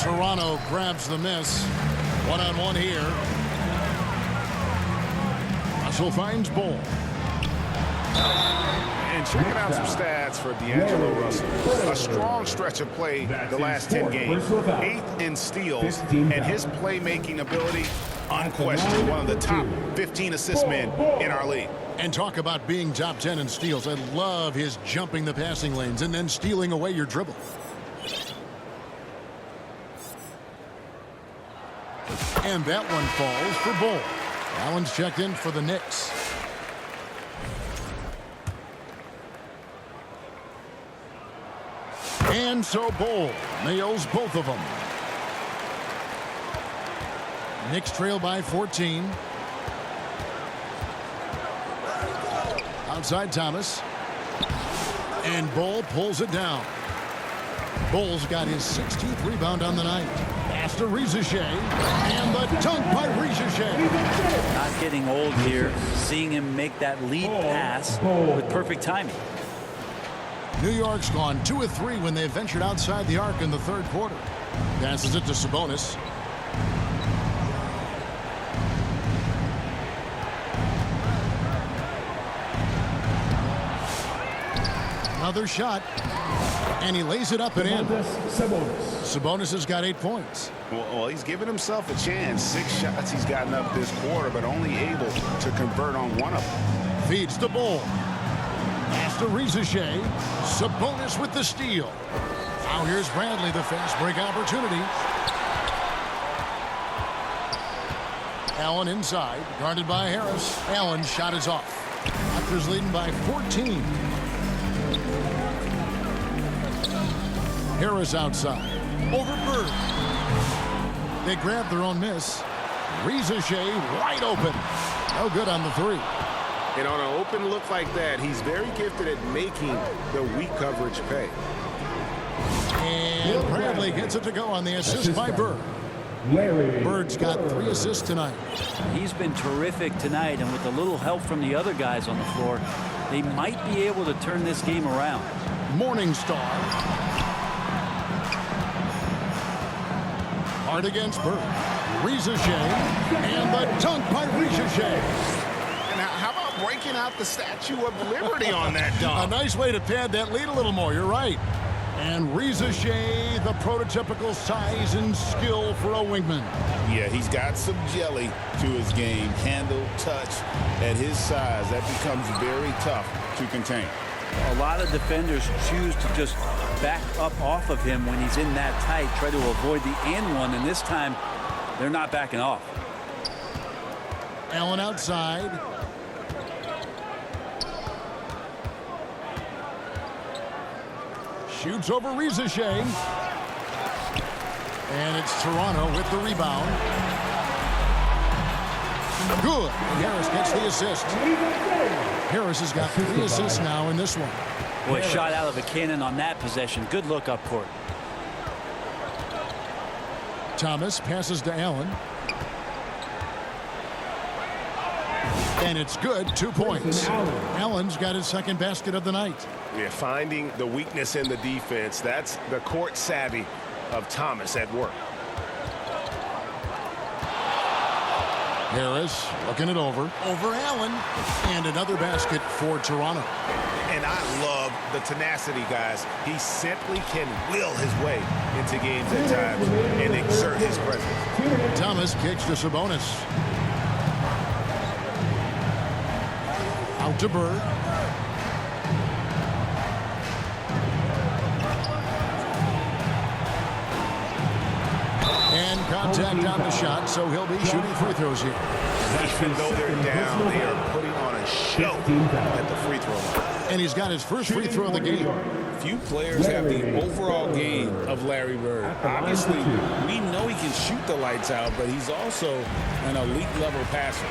Toronto grabs the miss. One-on-one here. Russell finds Bull. And checking out some stats for D'Angelo Russell. A strong stretch of play the last 10 games. 8th in steals, and his playmaking ability unquestioned. One of the top 15 assist men in our league. And talk about being top 10 in steals. I love his jumping the passing lanes and then stealing away your dribble. And that one falls for Bull. Allen's checked in for the Knicks. And so Bull nails both of them. Knicks trail by 14. Outside Thomas. And Bull pulls it down. Bull's got his 16th rebound on the night. Pass to Ricochet. And the dunk by Ricochet. Not getting old here. Seeing him make that lead pass with perfect timing. New York's gone 2 of 3 when they ventured outside the arc in the third quarter. Passes it to Sabonis. Another shot. And he lays it up and in. Sabonis has got 8 points. Well, he's given himself a chance. 6 shots he's gotten up this quarter, but only able to convert on one of them. Feeds the Bull. Pass to Ricochet. Sabonis with the steal. Now here's Bradley, the fast break opportunity. Allen inside, guarded by Harris. Allen's shot is off. Raptors leading by 14. Harris outside. Over Bird. They grab their own miss. Ricochet wide open. No good on the 3. And on an open look like that, he's very gifted at making the weak coverage pay. And Bradley gets it to go on the assist by Bird. Bird's got 3 assists tonight. He's been terrific tonight, and with a little help from the other guys on the floor, they might be able to turn this game around. Morningstar. Hard against Bird. Ricochet. And the dunk by Ricochet. Now, how about breaking out the Statue of Liberty on that dunk? A nice way to pad that lead a little more. You're right. And Ricochet, the prototypical size and skill for a wingman. Yeah, he's got some jelly to his game. Handle, touch. At his size, that becomes very tough to contain. A lot of defenders choose to just back up off of him when he's in that tight, try to avoid the and one, and this time they're not backing off. Allen outside. Shoots over Rizachet. And it's Toronto with the rebound. Good. And Harris gets the assist. Harris has got 3 assists now in this one. Boy, shot out of a cannon on that possession. Good look up court. Thomas passes to Allen. And it's good. 2 points. Allen's got his second basket of the night. Yeah, finding the weakness in the defense. That's the court savvy of Thomas at work. Harris looking it over Allen, and another basket for Toronto. And I love the tenacity, guys. He simply can will his way into games at times and exert his presence. Thomas kicks to Sabonis. Out to Bird. And contact on the shot, so he'll be shooting free throws here. Even though they're down, they are putting on a show at the free throw line. And he's got his first free throw of the game. Few players have the overall game of Larry Bird. Obviously, we know he can shoot the lights out, but he's also an elite level passer.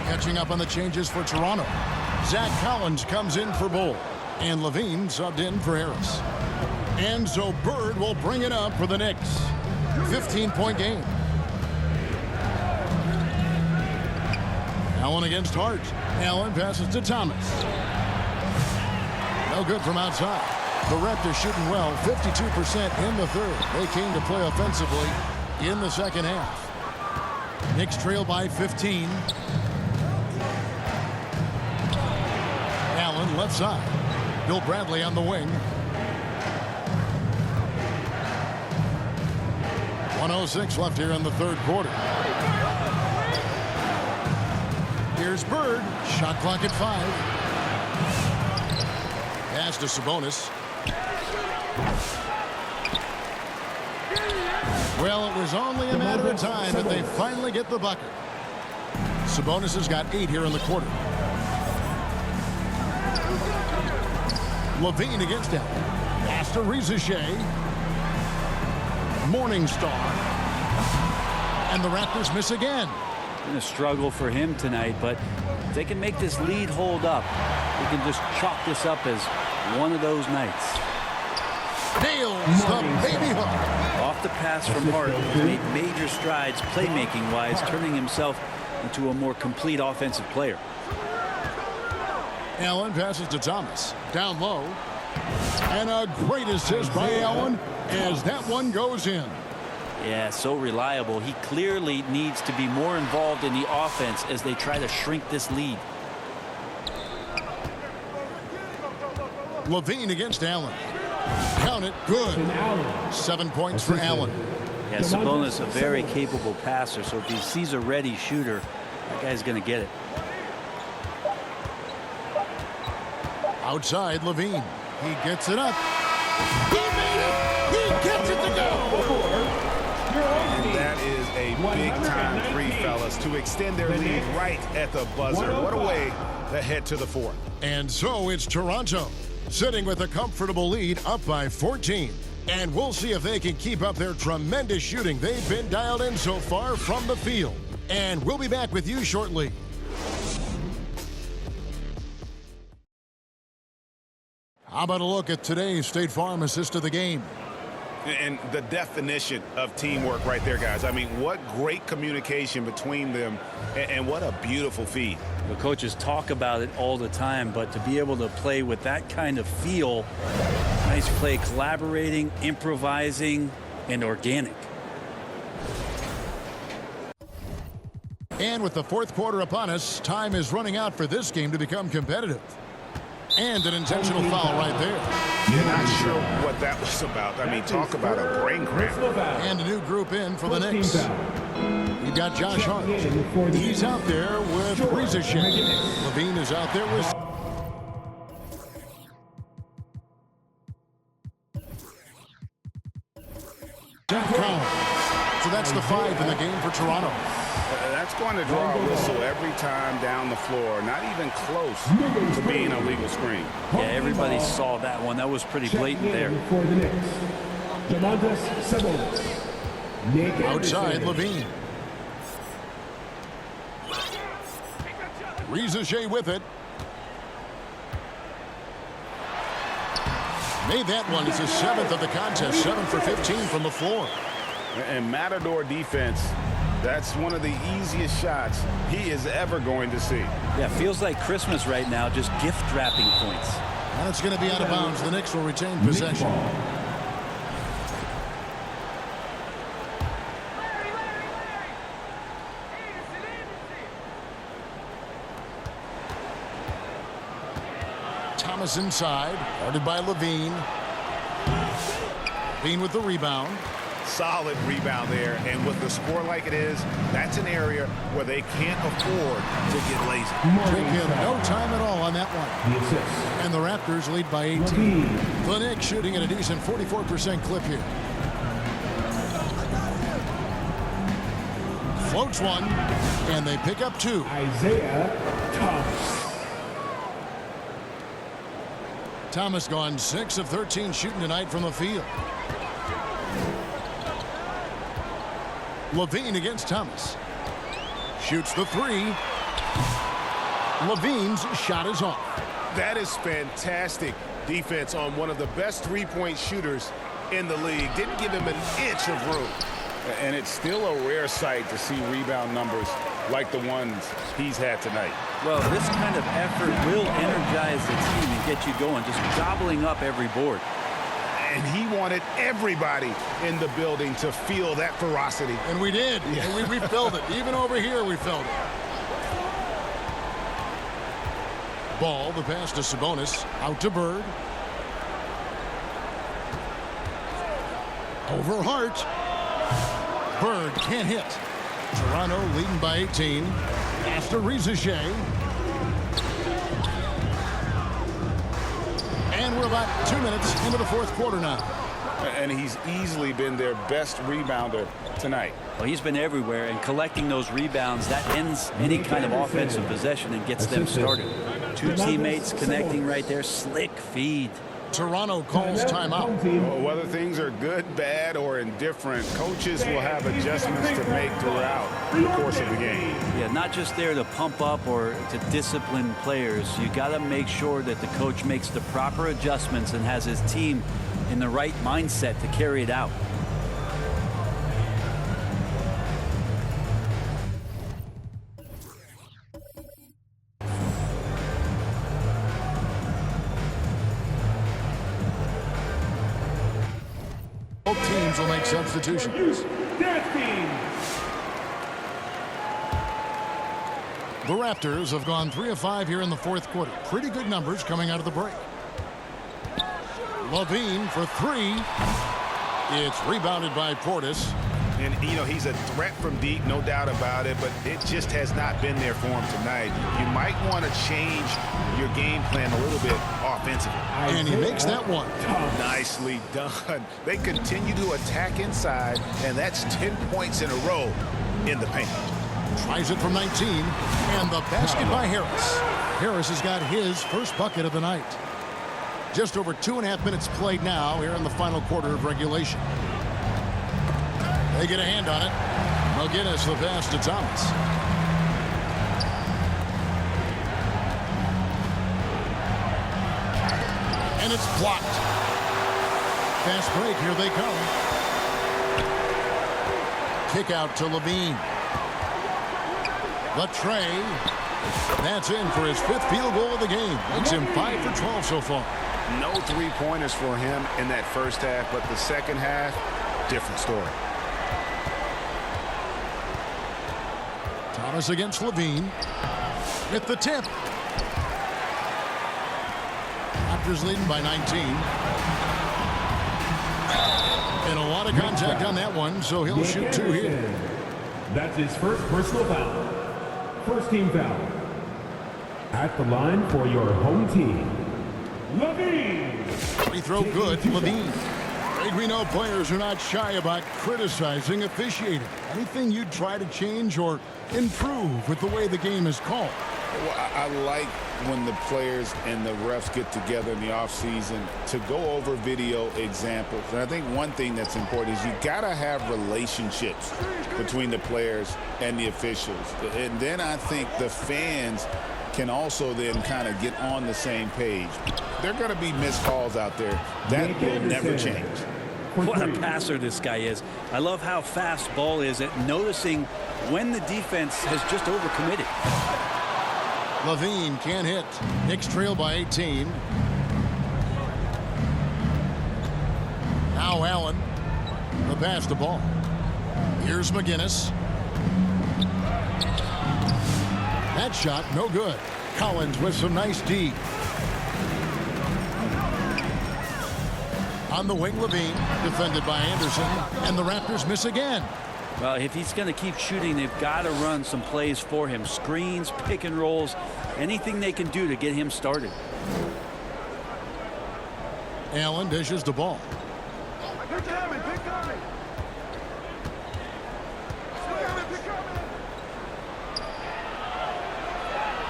Catching up on the changes for Toronto. Zach Collins comes in for Bull, and Levine subbed in for Harris. And so Bird will bring it up for the Knicks. 15-point game. Allen against Hart. Allen passes to Thomas. No good from outside. The Raptors shooting well, 52% in the third. They came to play offensively in the second half. Knicks trail by 15. Allen left side. Bill Bradley on the wing. 1:06 left here in the third quarter. Here's Bird. Shot clock at 5. Pass to Sabonis. Well, it was only a matter of time that they finally get the bucket. Sabonis has got 8 here in the quarter. Levine against him. Pass to Rizachet. Morningstar. And the Raptors miss again. Been a struggle for him tonight, but if they can make this lead hold up, they can just chalk this up as one of those nights. Nails the baby hook. Off the pass from Hart, he's made major strides playmaking-wise, turning himself into a more complete offensive player. Allen passes to Thomas. Down low. And a great assist by Allen as that one goes in. Yeah, so reliable. He clearly needs to be more involved in the offense as they try to shrink this lead. Levine against Allen. Count it. Good. 7 points for Allen. Yeah, Sabonis a very capable passer, so if he sees a ready shooter, that guy's going to get it. Outside, Levine. He gets it up. He made it. He gets it to go. And that is a big-time three, fellas, to extend their lead right at the buzzer. What a way to head to the fourth. And so it's Toronto, sitting with a comfortable lead up by 14. And we'll see if they can keep up their tremendous shooting they've been dialed in so far from the field. And we'll be back with you shortly. How about a look at today's State Farm assist of the game? And the definition of teamwork right there, guys. I mean, what great communication between them, and what a beautiful feed. The coaches talk about it all the time, but to be able to play with that kind of feel, nice play, collaborating, improvising, and organic. And with the fourth quarter upon us, time is running out for this game to become competitive. And an intentional foul right there. You're not sure what that was about. I mean, talk about a brain cramp. And a new group in for the Knicks. You've got Josh Hart. He's out there with Rizachet. Levine is out there with... that's the 5 in the game for Toronto. That's going to draw a whistle every time down the floor. Not even close to being a legal screen. Yeah, everybody saw that one. That was pretty blatant there. For the Knicks, Outside, Levine. Rizachet with it. Made that one. It's his 7th of the contest. 7 for 15 from the floor. And Matador defense, that's one of the easiest shots he is ever going to see. Yeah, feels like Christmas right now, just gift wrapping points. And it's going to be out of bounds. The Knicks will retain possession. Thomas inside, guarded by Levine. Levine with the rebound. Solid rebound there, and with the score like it is, that's an area where they can't afford to get lazy. Took him no time at all on that one. And the Raptors lead by 18. The Knicks shooting at a decent 44% clip here. Floats one, and they pick up 2. Isaiah Thomas. Thomas gone 6 of 13 shooting tonight from the field. Levine against Thomas. Shoots the 3. Levine's shot is off. That is fantastic defense on one of the best three-point shooters in the league. Didn't give him an inch of room. And it's still a rare sight to see rebound numbers like the ones he's had tonight. Well, this kind of effort will energize the team and get you going, just gobbling up every board. And he wanted everybody in the building to feel that ferocity. And we did. Yeah. We felt it. Even over here, we felt it. Ball, the pass to Sabonis. Out to Bird. Over Hart. Bird can't hit. Toronto leading by 18. Pass to Rizachet. And we're about 2 minutes into the 4th quarter now. And he's easily been their best rebounder tonight. Well, he's been everywhere, and collecting those rebounds, that ends any kind of offensive possession and gets them started. 2 teammates connecting right there. Slick feed. Toronto calls timeout. Well, whether things are good, bad, or indifferent, coaches will have adjustments to make throughout the course of the game. Yeah, not just there to pump up or to discipline players. You got to make sure that the coach makes the proper adjustments and has his team in the right mindset to carry it out. Both teams will make substitutions. The Raptors have gone 3 of 5 here in the 4th quarter. Pretty good numbers coming out of the break. Levine for 3. It's rebounded by Portis. And, you know, he's a threat from deep, no doubt about it, but it just has not been there for him tonight. You might want to change your game plan a little bit offensively. And he makes that one. Nicely done. They continue to attack inside, and that's 10 points in a row in the paint. Tries it from 19, and the basket by Harris. Harris has got his first bucket of the night. Just over 2.5 minutes played now here in the final quarter of regulation. They get a hand on it. McGinnis the pass to Thomas. And it's blocked. Fast break, here they come. Kick out to Levine. Latrey. That's in for his 5th field goal of the game. Makes him 5 for 12 so far. No three-pointers for him in that first half, but the second half, different story. Thomas against Levine. With the tip. Raptors leading by 19. And a lot of contact on that one, so he'll shoot 2 here. That's his first personal foul. First team foul. At the line for your home team, Levine. Free throw good, Levine. Greg, we know players are not shy about criticizing officiating. Anything you'd try to change or improve with the way the game is called? Well, I like when the players and the refs get together in the offseason to go over video examples. And I think one thing that's important is you got to have relationships between the players and the officials. And then I think the fans can also then kind of get on the same page. There are going to be missed calls out there. That will never change. What a passer this guy is. I love how fast Ball is at noticing when the defense has just overcommitted. Levine can't hit. Knicks trail by 18. Now Allen. The pass to Ball. Here's McGinnis. That shot no good. Collins with some nice D. On the wing, Levine, defended by Anderson, and the Raptors miss again. Well, if he's going to keep shooting, they've got to run some plays for him. Screens, pick and rolls, anything they can do to get him started. Allen dishes the ball.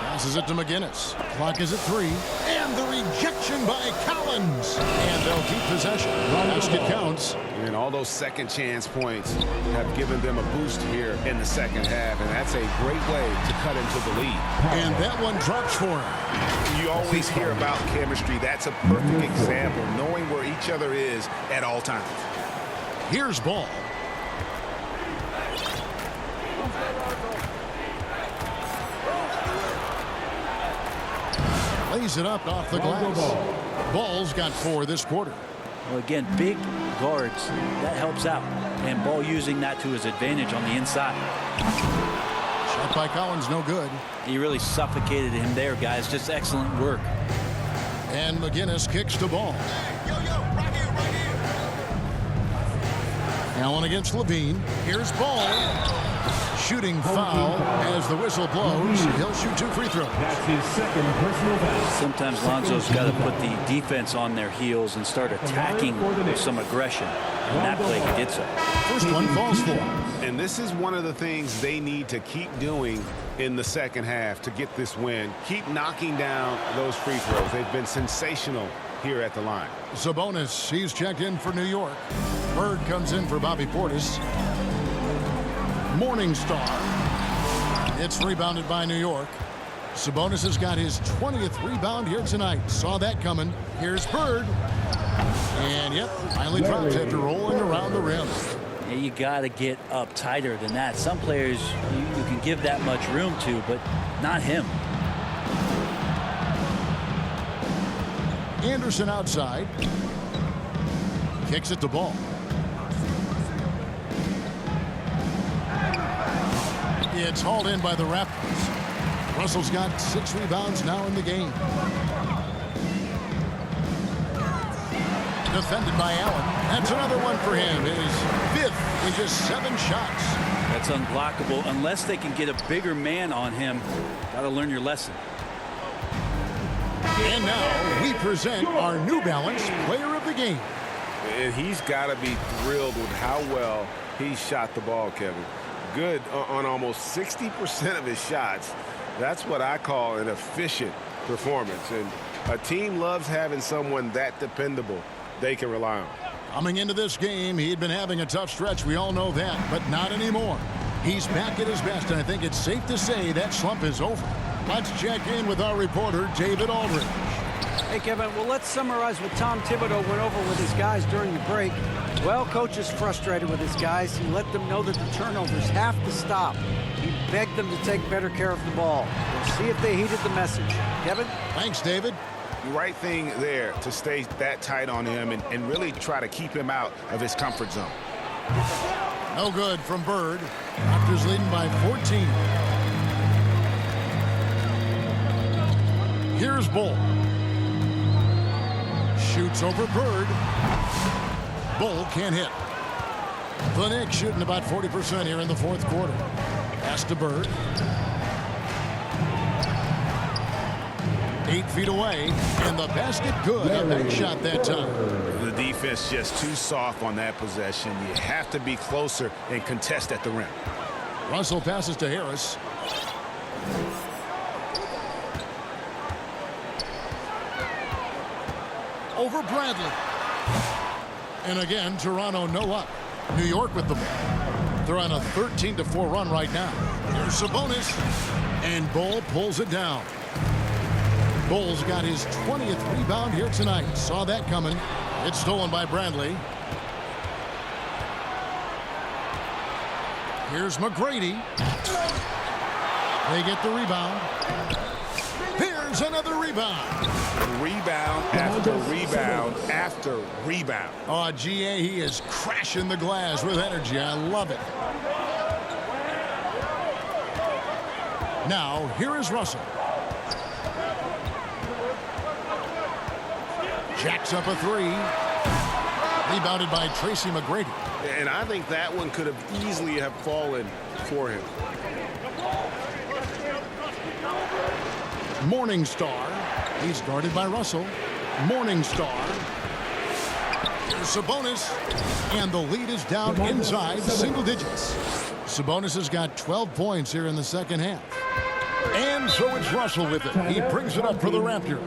Passes it to McGinnis. Clock is at 3. And the rejection by Collins. And they'll keep possession. Basket counts. And all those second chance points have given them a boost here in the second half. And that's a great way to cut into the lead. And that one drops for him. You always hear about chemistry. That's a perfect example, knowing where each other is at all times. Here's Ball. Lays it up off the glass. Ball's got 4 this quarter. Well, again, big guards, that helps out. And Ball using that to his advantage on the inside. Shot by Collins, no good. He really suffocated him there, guys. Just excellent work. And McGinnis kicks the ball. Allen against Levine. Here's Ball. Shooting foul as the whistle blows. He'll shoot 2 free throws. That's his second personal foul. Sometimes Lonzo's got to put the defense on their heels and start attacking with some aggression. And that play he did so. First one falls for. And this is one of the things they need to keep doing in the second half to get this win. Keep knocking down those free throws. They've been sensational here at the line. Sabonis, he's checked in for New York. Bird comes in for Bobby Portis. Morningstar. It's rebounded by New York. Sabonis has got his 20th rebound here tonight. Saw that coming. Here's Bird. And yep, finally drops after rolling around the rim. Yeah, you got to get up tighter than that. Some players you can give that much room to, but not him. Anderson outside. Kicks it to Ball. It's hauled in by the Raptors. Russell's got 6 rebounds now in the game. Defended by Allen. That's another one for him. His 5th in just 7 shots. That's unblockable unless they can get a bigger man on him. Got to learn your lesson. And now we present our New Balance Player of the Game. And he's got to be thrilled with how well he shot the ball, Kevin. Good on almost 60% of his shots. That's what I call an efficient performance. And a team loves having someone that dependable they can rely on. Coming into this game, he'd been having a tough stretch. We all know that, but not anymore. He's back at his best, and I think it's safe to say that slump is over. Let's check in with our reporter, David Aldridge. Hey, Kevin, well, let's summarize what Tom Thibodeau went over with his guys during the break. Well, coach is frustrated with his guys. He let them know that the turnovers have to stop. He begged them to take better care of the ball. We'll see if they heeded the message. Kevin? Thanks, David. The right thing there to stay that tight on him and really try to keep him out of his comfort zone. No good from Bird. Raptors leading by 14. Here's Bull. Shoots over Bird. Bull can't hit. The Knicks shooting about 40% here in the 4th quarter. Pass to Bird. 8 feet away, and the basket good. A big shot that time. The defense just too soft on that possession. You have to be closer and contest at the rim. Russell passes to Harris. Over Bradley. And again, Toronto no up. New York with the ball. They're on a 13-4 run right now. Here's Sabonis. And Bull pulls it down. Bull's got his 20th rebound here tonight. Saw that coming. It's stolen by Bradley. Here's Mcgrady. They get the rebound. Here's another rebound. Rebound after rebound after rebound. Oh, GA, he is crashing the glass with energy. I love it. Now, here is Russell. Jacks up a three. Rebounded by Tracy Mcgrady. And I think that one could have easily have fallen for him. Morningstar. He's guarded by Russell. Morningstar. Here's Sabonis. And the lead is down inside single digits. Sabonis has got 12 points here in the second half. And so it's Russell with it. He brings it up for the Raptors.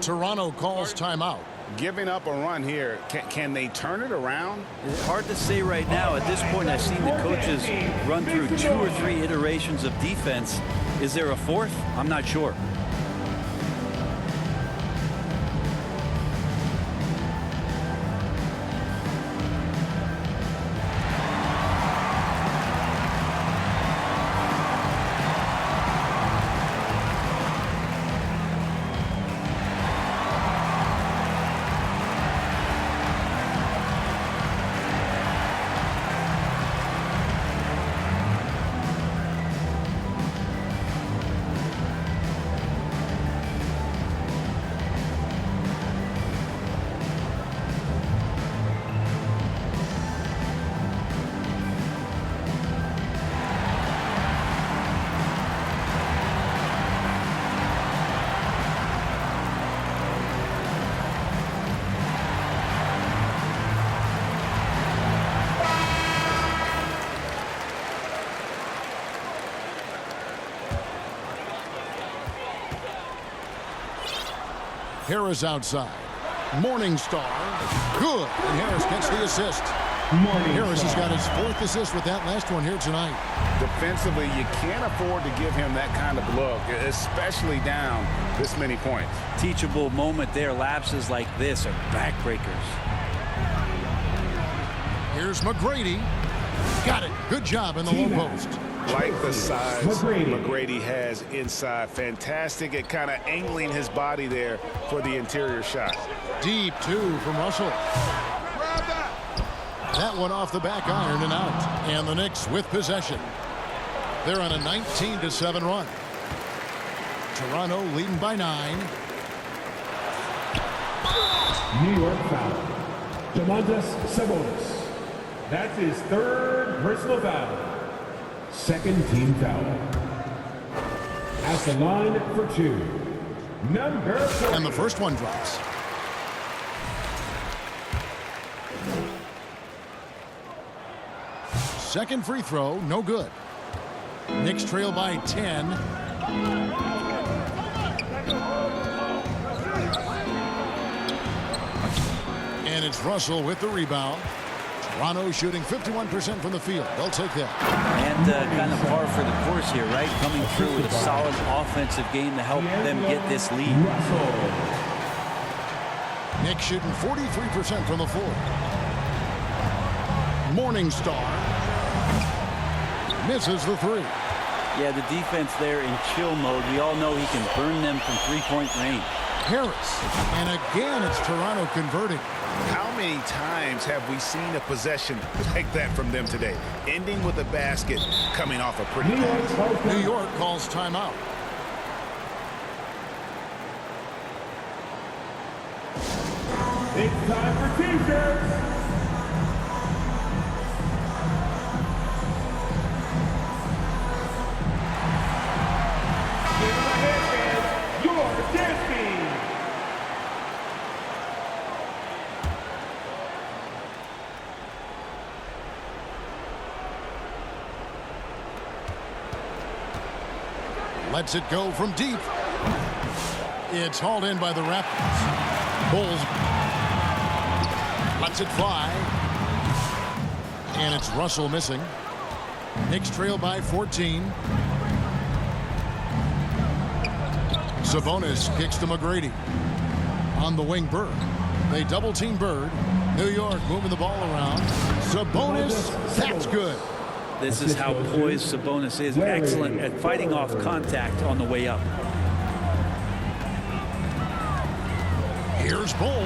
Toronto calls timeout. Giving up a run here, can they turn it around? It's hard to say right now. At this point, I've seen the coaches run through 2 or 3 iterations of defense. Is there a fourth? I'm not sure. Harris outside. Morningstar. Good. And Harris gets the assist. Harris has got his 4th assist with that last one here tonight. Defensively, you can't afford to give him that kind of look, especially down this many points. Teachable moment there. Lapses like this are backbreakers. Here's Mcgrady. Got it. Good job in the low post. Like the size Mcgrady has inside. Fantastic at kind of angling his body there for the interior shot. Deep 2 from Russell. That one off the back iron and out. And the Knicks with possession. They're on a 19-7 run. Toronto leading by 9. New York foul. Domantas Sabonis. That's his 3rd personal foul. 2nd team foul. At the line for 2. Number 4. And the first one drops. Second free throw, no good. Knicks trail by 10. And it's Russell with the rebound. Toronto shooting 51% from the field. They'll take that. And kind of par for the course here, right? Coming through with a solid offensive game to help them get this lead. Knicks shooting 43% from the floor. Morningstar misses the 3. Yeah, the defense there in chill mode. We all know he can burn them from 3-point range. Harris. And again, it's Toronto converting. How many times have we seen a possession like that from them today? Ending with a basket, coming off a pretty pass. New York calls timeout. It's time for T-shirts. Give him a hand, your dance team. Lets it go from deep. It's hauled in by the Raptors. Bulls. Lets it fly. And it's Russell missing. Knicks trail by 14. Sabonis kicks to Mcgrady. On the wing, Bird. They double team Bird. New York moving the ball around. Sabonis, that's good. This is how poised Sabonis is. Excellent at fighting off contact on the way up. Here's Bull.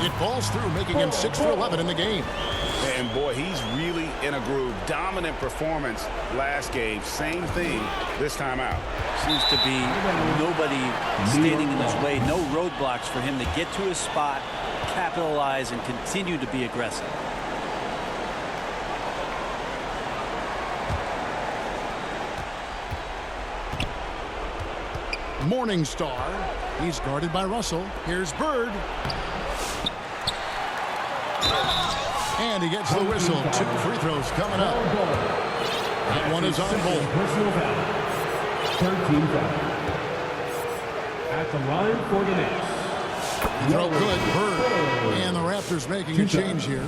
It falls through, making him 6 for 11 in the game. And boy, he's really in a groove. Dominant performance last game. Same thing this time out. Seems to be nobody standing in his way. No roadblocks for him to get to his spot, capitalize, and continue to be aggressive. Morningstar. He's guarded by Russell. Here's Bird. And he gets the whistle. 2 free throws coming up. That one is on Bull. Personal foul. 13 foul. At the line for the Knicks. Throw good. Bird. And the Raptors making a change here.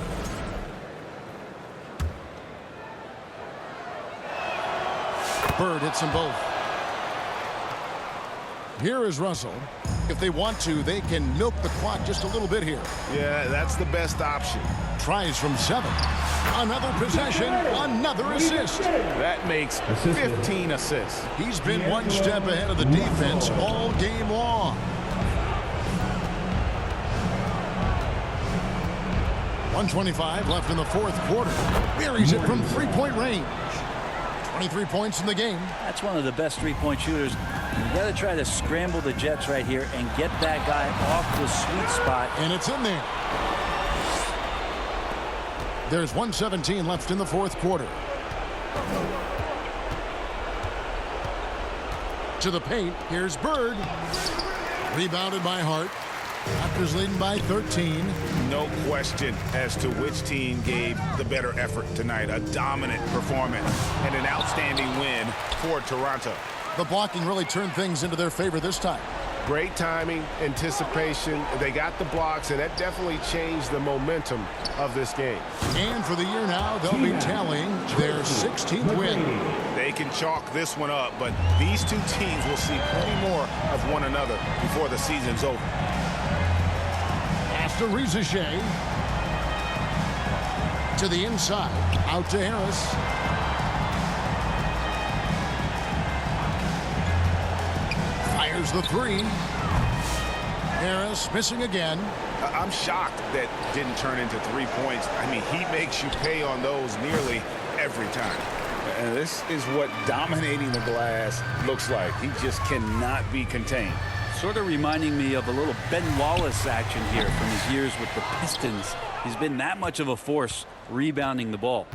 Bird hits them both. Here is Russell. If they want to, they can milk the clock just a little bit here. Yeah, that's the best option. Tries from 7. Another possession, another assist. That makes 15 assists. He's been one step ahead of the defense all game long. 1:25 left in the fourth quarter. Buries it from three-point range. 23 points in the game. That's one of the best three-point shooters. You got to try to scramble the Jets right here and get that guy off the sweet spot. And it's in there. There's 1:17 left in the fourth quarter. To the paint. Here's Bird. Rebounded by Hart. Raptors leading by 13. No question as to which team gave the better effort tonight. A dominant performance and an outstanding win for Toronto. The blocking really turned things into their favor this time. Great timing, anticipation. They got the blocks, and that definitely changed the momentum of this game. And for the year now, they'll be tallying their 16th win. They can chalk this one up, but these two teams will see plenty more of one another before the season's over. Pass to Rizichet. To the inside. Out to Harris. Fires the 3. Harris missing again. I'm shocked that didn't turn into 3 points. I mean, he makes you pay on those nearly every time. And this is what dominating the glass looks like. He just cannot be contained. Sort of reminding me of a little Ben Wallace action here from his years with the Pistons. He's been that much of a force rebounding the ball.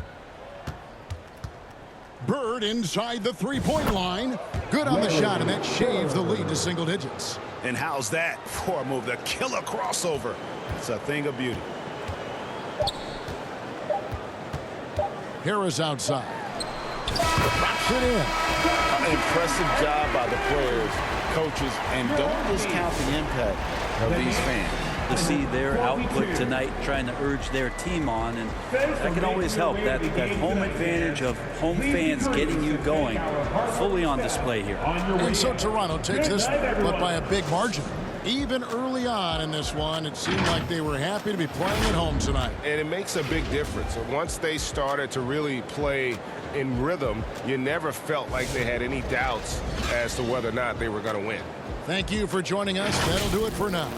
Bird inside the three-point line. Good on the shot, and that shaves the lead to single digits. And how's that for a move? The killer crossover. It's a thing of beauty. Harris outside. Drops it in. An impressive job by the players, coaches, and don't discount the impact of these fans. To see their output tonight, trying to urge their team on, and that can always help. That home advantage of home fans getting you going, fully on display here. And so Toronto takes this, but by a big margin. Even early on in this one, it seemed like they were happy to be playing at home tonight. And it makes a big difference. Once they started to really play in rhythm, you never felt like they had any doubts as to whether or not they were going to win. Thank you for joining us. That'll do it for now.